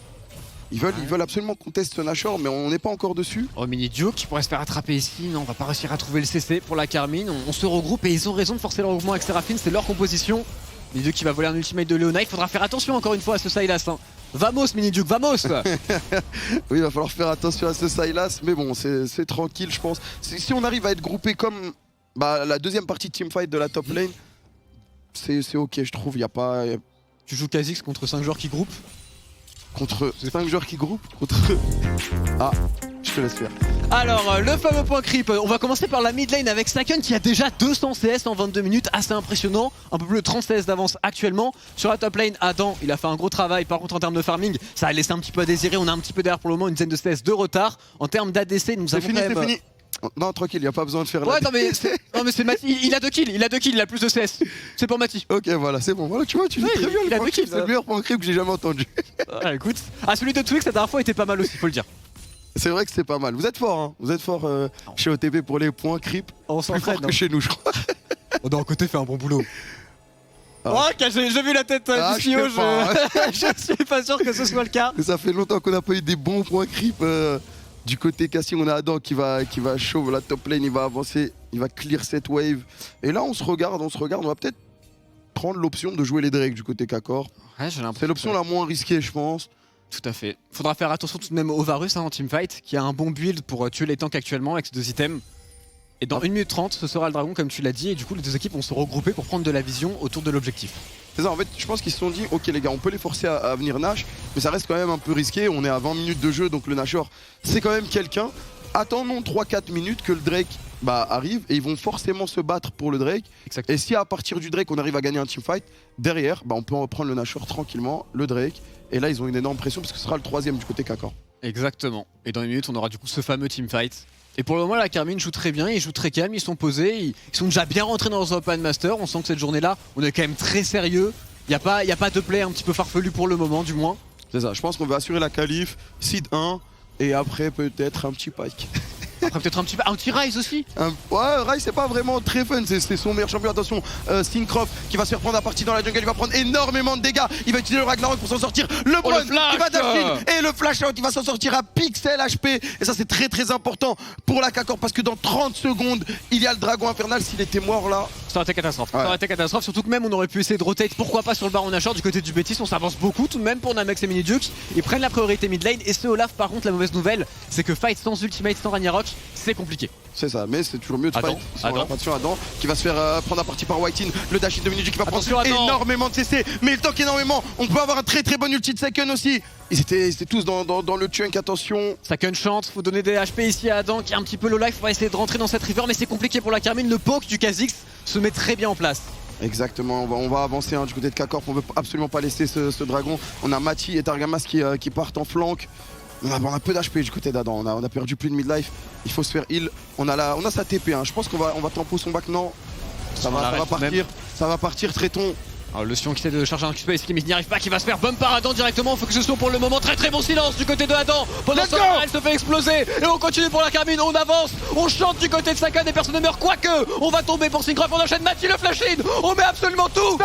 Ils veulent absolument qu'on teste ce Nashor mais on n'est pas encore dessus. Oh mini Duke qui pourrait se faire attraper ici, non on va pas réussir à trouver le CC pour la Carmine, on se regroupe et ils ont raison de forcer leur mouvement avec Séraphine, c'est leur composition. Mini Duke qui va voler un ultimate de Leona, il faudra faire attention encore une fois à ce Sylas. Hein. Vamos Mini Duke, vamos. Oui il va falloir faire attention à ce Sylas mais bon c'est tranquille je pense. Si on arrive à être groupé comme la deuxième partie de teamfight de la top lane, c'est ok je trouve, il n'y a pas... Tu joues Kha'Zix contre 5 joueurs qui groupent. Contre 5 joueurs qui groupent. Contre... Ah, je te laisse faire. Alors, le fameux point creep, on va commencer par la mid lane avec Saken qui a déjà 200 CS en 22 minutes, assez impressionnant, un peu plus de 30 CS d'avance actuellement. Sur la top lane, Adam, il a fait un gros travail, par contre en termes de farming, ça a laissé un petit peu à désirer, on a un petit peu derrière pour le moment, une dizaine de CS de retard. En termes d'ADC, nous C'est avons fini, quand même... c'est fini. Non, tranquille, il n'y a pas besoin de faire Ouais, la... non mais c'est Mati, il a 2 kills, il a plus de CS. C'est pour Mati. Ok, voilà, c'est bon. Voilà, tu vois, tu fais Ouais, très bien il le a point deux creep, kills, c'est le meilleur point creep que j'ai jamais entendu. Ah, écoute, celui de Twix la dernière fois était pas mal aussi, faut le dire. C'est vrai que c'est pas mal. Vous êtes fort, hein. Vous êtes fort chez OTP pour les points creep. On Plus fort s'entraîne. que chez nous, je crois. Oh, d'un côté, fait un bon boulot. Ah. Oh, ok, j'ai vu la tête Ah, du je CEO, sais pas, je suis pas sûr que ce soit le cas. Mais ça fait longtemps qu'on n'a pas eu des bons points creep. Du côté Cassie, on a Adam qui va chauffe la top lane, il va avancer, il va clear cette wave. Et là, on se regarde, on va peut-être prendre l'option de jouer les Drake du côté K-Corp. Ouais, j'ai l'impression. C'est l'option la moins risquée, je pense. Tout à fait. Faudra faire attention tout de même au Varus en teamfight, qui a un bon build pour tuer les tanks actuellement avec ses 2 items. Et dans 1 minute 30, ce sera le dragon comme tu l'as dit, et du coup les deux équipes vont se regrouper pour prendre de la vision autour de l'objectif. C'est ça, en fait, je pense qu'ils se sont dit, ok les gars, on peut les forcer à venir Nash, mais ça reste quand même un peu risqué. On est à 20 minutes de jeu, donc le Nashor, c'est quand même quelqu'un. Attendons 3-4 minutes que le Drake arrive et ils vont forcément se battre pour le Drake. Exactement. Et si à partir du Drake on arrive à gagner un teamfight, derrière on peut reprendre le Nashor tranquillement, le Drake. Et là ils ont une énorme pression parce que ce sera le 3ème du côté Kakor. Exactement. Et dans une minute, on aura du coup ce fameux teamfight. Et pour le moment, la Karmine joue très bien, ils jouent très calme, ils sont posés, ils sont déjà bien rentrés dans leur Open Master. On sent que cette journée-là, on est quand même très sérieux. Il n'y a pas de play un petit peu farfelu pour le moment, du moins. C'est ça, je pense qu'on va assurer la qualif, seed 1 et après peut-être un petit Pike. Après peut-être un petit Rise aussi. Ouais, Rai c'est pas vraiment très fun, c'est son meilleur champion. Attention, Syncroft qui va se faire prendre à partie dans la jungle, il va prendre énormément de dégâts. Il va utiliser le Ragnarok pour s'en sortir. Le Bron qui va dash in, et le flash out, il va s'en sortir à pixel HP. Et ça c'est très important pour la Kakor parce que dans 30 secondes, il y a le dragon infernal. S'il était mort là, Ça aurait été catastrophe. Ouais. Ça aurait été catastrophe, surtout que même on aurait pu essayer de rotate, pourquoi pas sur le Baron Nashor du côté du Betis. On s'avance beaucoup tout de même pour Namex et Miniduke. Ils prennent la priorité mid lane. Et ce Olaf, par contre, la mauvaise nouvelle, c'est que fight sans ultimate, sans Ragnarok, c'est compliqué. c'est ça, mais c'est toujours mieux de Adam, fight. Adam. Attention Adam qui va se faire prendre à partie par White-In. Le dash in de Miniduke qui va prendre Attention, Adam. énormément de CC, mais il tank énormément. On peut avoir un très bon ulti de second aussi. Ils étaient tous dans le chunk, attention. Saken chante, faut donner des HP ici à Adam qui est un petit peu low life. On va essayer de rentrer dans cette river, mais c'est compliqué pour la Karmine. Le poke du Kha'Zix se met très bien en place. Exactement, on va avancer du côté de K-Corp, on veut absolument pas laisser ce dragon. On a Mati et Targamas qui partent en flanc. On a peu d'HP du côté d'Adam, on a perdu plus de midlife, il faut se faire heal. On a sa TP, hein. Je pense qu'on va tempo son back, non. Ça va partir, traitons. Alors le Sion qui essaie de charger un Q-Space Limit n'y arrive pas, qui va se faire bump par Adam directement. Faut que ce soit pour le moment très bon silence du côté de Adam. Pendant ce temps, elle se fait exploser et on continue pour la Karmine, on avance, on chante du côté de Sakan et personne ne meurt. Quoique, on va tomber pour Syncroft, on enchaîne Mati le flash in, on met absolument tout.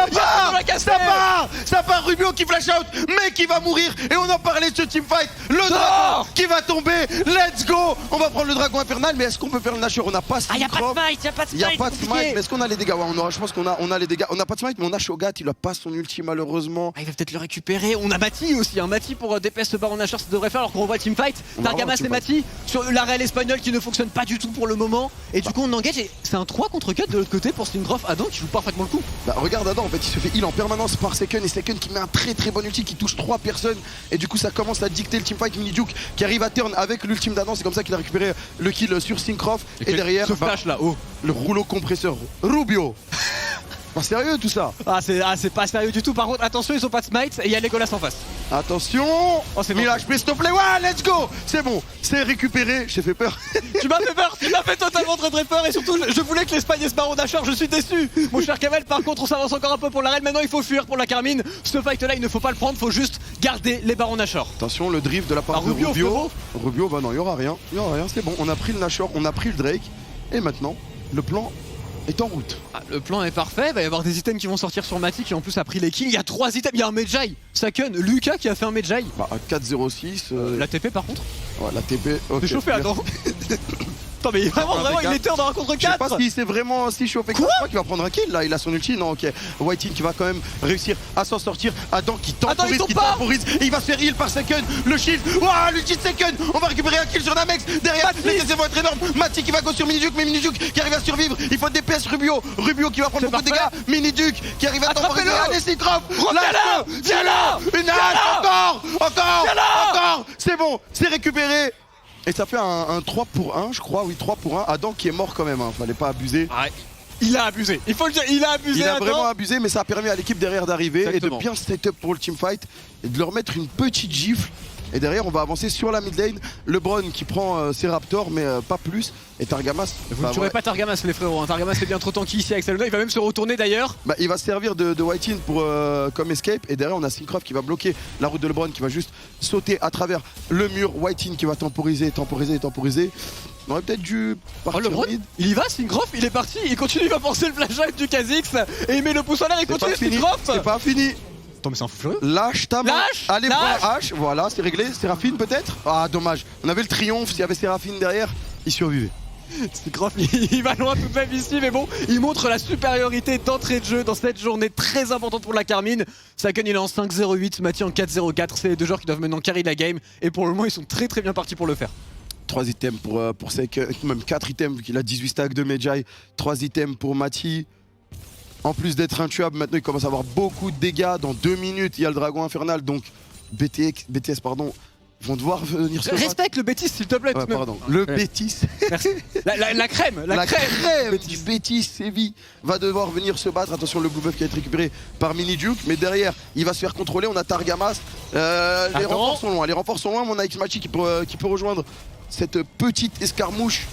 Ça part Rubio qui flash out, mais qui va mourir. Et on en parlait de ce teamfight. Le dragon qui va tomber, let's go. On va prendre le dragon infernal, mais est-ce qu'on peut faire le Nashor? On n'a pas Ah, y'a pas de smite, y a pas de smite, mais est-ce qu'on a les dégâts? Ouais, je pense qu'on a les dégâts. On n'a pas de smite, mais on a Shogat, il a pas son ulti malheureusement. Ah, il va peut-être le récupérer. On a Mati aussi, un Mati pour DPS ce Baron Nashor, ça devrait faire alors qu'on revoit le teamfight. Targamas et Mati sur la réelle espagnole qui ne fonctionne pas du tout pour le moment. Et du coup on engage et c'est un 3 contre 4 de l'autre côté pour Syncroft. Adam qui joue parfaitement le coup. Bah regarde Adam, en fait il se fait heal en permanence par Second et Second qui met un très bon ulti qui touche 3 personnes. Et du coup ça commence à dicter le teamfight. Miniduke qui arrive à turn avec l'ultime d'Adam, c'est comme ça qu'il a récupéré le kill sur Syncroft. Et derrière ce flash là, oh, le rouleau compresseur Rubio. Pas sérieux tout ça. C'est pas sérieux du tout. Par contre attention, ils ont pas de smite et il y a Legolas en face. Attention. Oh, c'est 1000 bon. HP s'il te plaît. Ouais, let's go. C'est bon, c'est récupéré. J'ai fait peur. Tu m'as fait peur, tu m'as fait totalement très peur et surtout je voulais que l'Espagne ait ce Baron Nashor, je suis déçu. Mon cher Kamel, par contre on s'avance encore un peu pour la reine. Maintenant il faut fuir pour la Karmine. Ce fight là il ne faut pas le prendre, faut juste garder les Barons Nashor. Attention, le drift de la part de Rubio, Rubio. Rubio, bah non, il y aura rien. C'est bon, on a pris le Nashor, on a pris le Drake. Et maintenant, le plan est en route. Ah, le plan est parfait, il va y avoir des items qui vont sortir sur Mati qui en plus a pris les kills. Il y a 3 items, il y a un Medjay, Saken, Lucas qui a fait un Medjay. Bah, à 4-0-6. La TP par contre. Ouais, la TP. Ok. T'es chauffé, Adam. Attends, mais vraiment, il est turn dans un contre 4. Je sais pas s'il s'est vraiment si chauffé. Je crois qu'il va prendre un kill là, il a son ulti. Non, ok. White-In qui va quand même réussir à s'en sortir. Adam qui temporise, et il va se faire heal par Second. Le shield. Waouh, l'ulti de Second. On va récupérer un kill sur Namex. Derrière, les essais vont être énormes. Mati qui va go sur Miniduke, mais Miniduke qui arrive à survivre. Il faut DPS Rubio. Rubio qui va prendre beaucoup de dégâts. Miniduke qui arrive à temporiser. Allez, Syncroft. Viens là. Une hache. Encore. C'est bon, c'est récupéré. Et ça fait un 3 pour 1, je crois, oui, 3 pour 1. Adam qui est mort quand même, hein. Fallait pas abuser. Ah, il a abusé, il faut le dire, il a abusé. Il a Adam. vraiment abusé, mais ça a permis à l'équipe derrière d'arriver et de Exactement. bien setup pour le teamfight et de leur mettre une petite gifle. Et derrière, on va avancer sur la mid lane. LeBron qui prend ses Raptors, mais pas plus. Et Targamas. Vous ne tuerez pas Targamas, les frérots. Hein. Targamas est bien trop tanky ici avec Salona. Il va même se retourner d'ailleurs. Bah, il va se servir de White-In pour comme escape. Et derrière, on a Syncroft qui va bloquer la route de LeBron, qui va juste sauter à travers le mur. White-In qui va temporiser. On aurait peut-être dû partir LeBron, mid. il y va, Syncroft, il est parti. Il continue, il va penser le flash out du Kha'Zix. Et il met le pouce en l'air, il C'est continue, pas fini. Syncroft. C'est pas fini. Attends, mais c'est un fou furieux. Lâche ta main. Lâche. Allez, prends H. Voilà, c'est réglé. Séraphine peut-être. Ah, dommage. On avait le triomphe. S'il y avait Séraphine derrière, il survivait. Syncroft, il va loin tout de même ici, mais bon, il montre la supériorité d'entrée de jeu dans cette journée très importante pour la Karmine. Saken, il est en 5-0-8, Mati en 4-0-4. C'est les deux joueurs qui doivent maintenant carry la game. Et pour le moment, ils sont très bien partis pour le faire. 3 items pour Sek, même 4 items vu qu'il a 18 stacks de Medjay. 3 items pour Mati. En plus d'être intuable, maintenant il commence à avoir beaucoup de dégâts. Dans 2 minutes, il y a le dragon infernal. Donc BTS, Ils vont devoir venir se battre. Respecte le Betis, s'il te plaît. Ouais, pardon. Le Betis. Merci. La crème, la crème. Du Betis Séville va devoir venir se battre. Attention, le Blue Buff qui a été récupéré par Mini Duke, mais derrière il va se faire contrôler. On a Targamas. Les renforts sont loin. Les renforts sont loin. Mais on a Xmachi qui peut rejoindre cette petite escarmouche.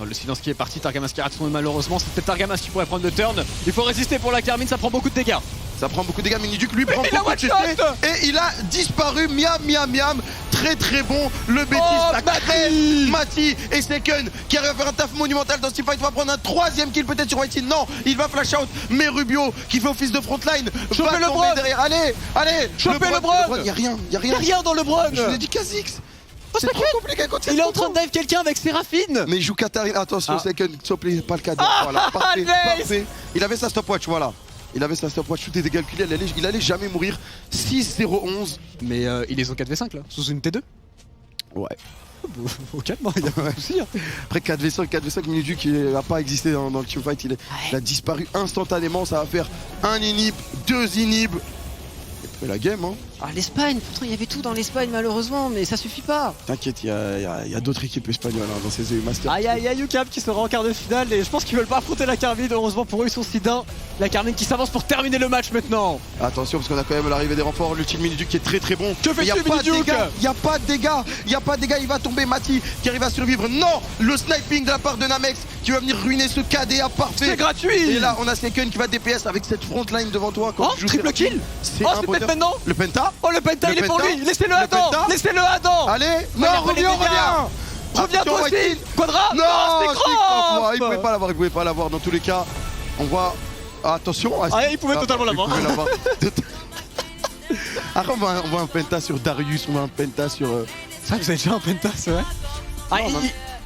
Oh, le silence qui est parti, Targamas qui rate son malheureusement. C'est peut-être Targamas qui pourrait prendre le turn. Il faut résister pour la Carmine, ça prend beaucoup de dégâts. Ça prend beaucoup de dégâts. Mini Duke lui prend il a beaucoup de one-shot. CC et il a disparu. Miam, miam, miam. Très très bon. Le Betis, la crème. Mati et Seken qui arrive à faire un taf monumental dans ce fight. Va prendre un 3ème kill peut-être sur Whitey. Non, il va flash out. Mais Rubio qui fait office de frontline. Chopez va le tomber Bron. derrière. Allez, allez. Chopez le Bron. Il y a rien. Il y a Il n'y a rien. rien dans le Bron. Je vous ai dit Kha'Zix. C'est trop compliqué contre cette Il est en train compo. de dive quelqu'un avec Séraphine. Mais il joue Katarina. Attention, Ah. Seken, s'il te plaît, pas le cadet. Ah, Voilà, parfait, nice. parfait. Il avait sa stopwatch, voilà. Il avait sa stopwatch, tout était calculé, il allait jamais mourir. 6-0-11. Mais ils les ont 4v5 là, sous une T2. Ouais. Au calme, il y a pas de souci. Après 4v5 minutes qui n'a pas existé dans le teamfight, il a disparu instantanément. Ça va faire un inhib, 2 inhibs. Et la game, hein. Ah, l'Espagne, pourtant il y avait tout dans l'Espagne malheureusement, mais ça suffit pas. T'inquiète, il y a d'autres équipes espagnoles hein, dans ces EU Masters. Aïe aïe aïe, UCAP qui sera en quart de finale et je pense qu'ils veulent pas affronter la Carmine. Heureusement pour eux, ils sont si d'un. La Carmine qui s'avance pour terminer le match maintenant. Attention parce qu'on a quand même l'arrivée des renforts, l'ultime Miniduke qui est très très bon. Que fait-il, Miniduke? Il n'y a pas de dégâts, il va tomber. Mati qui arrive à survivre. Non, le sniping de la part de Namex qui va venir ruiner ce KD à parfait. C'est gratuit. Et là on a Seken qui va DPS avec cette frontline devant toi. Quand Oh, tu joues triple Seraphine. kill. C'est Oh, un c'est bonheur. peut-être maintenant. Le Penta. Oh, le Penta, Le il est pour Penta. lui. Laissez-le Le Adam. Penta. Laissez-le Adam. Allez, Mais non, il a fait les Rubio dégâts. revient. Reviens toi Attention, aussi. Whitey. Quadra. Non, c'est il grave. pouvait pas l'avoir dans tous les cas. On voit. Attention. Ah, il pouvait totalement l'avoir. Il pouvait l'avoir. Après, on voit un penta sur Darius, on voit un penta sur. C'est vrai que vous avez déjà un Penta, c'est vrai. Ah,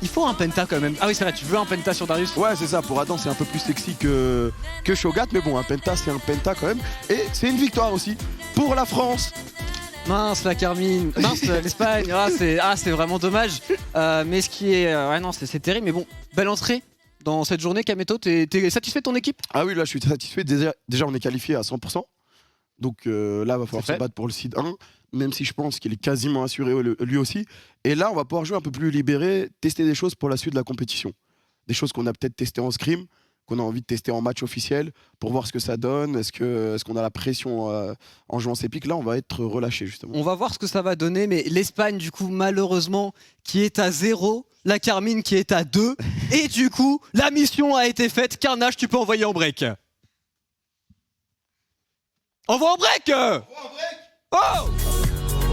il faut un Penta quand même. Ah oui, c'est vrai, tu veux un Penta sur Darius. Ouais, c'est ça. Pour Adam, c'est un peu plus sexy que Shogat, mais bon, un penta, c'est un penta quand même. Et c'est une victoire aussi pour la France. Mince la Carmine, mince l'Espagne, c'est vraiment dommage. Mais ce qui est, ouais non c'est terrible. Mais bon, belle entrée dans cette journée. Kameto, t'es satisfait de ton équipe? Ah oui, là, je suis satisfait. Déjà, on est qualifié à 100%. Donc là, va falloir C'est se fait. battre pour le seed 1, même si je pense qu'il est quasiment assuré lui aussi. Et là, on va pouvoir jouer un peu plus libéré, tester des choses pour la suite de la compétition. Des choses qu'on a peut-être testées en scrim, qu'on a envie de tester en match officiel, pour voir ce que ça donne. Est-ce qu'on a la pression en jouant ces pics? Là, on va être relâché, justement. On va voir ce que ça va donner. Mais l'Espagne, du coup, malheureusement, qui est à 0. La Carmine qui est à 2. Et du coup, la mission a été faite. Carnage, tu peux envoyer en break. Envoie en break. Oh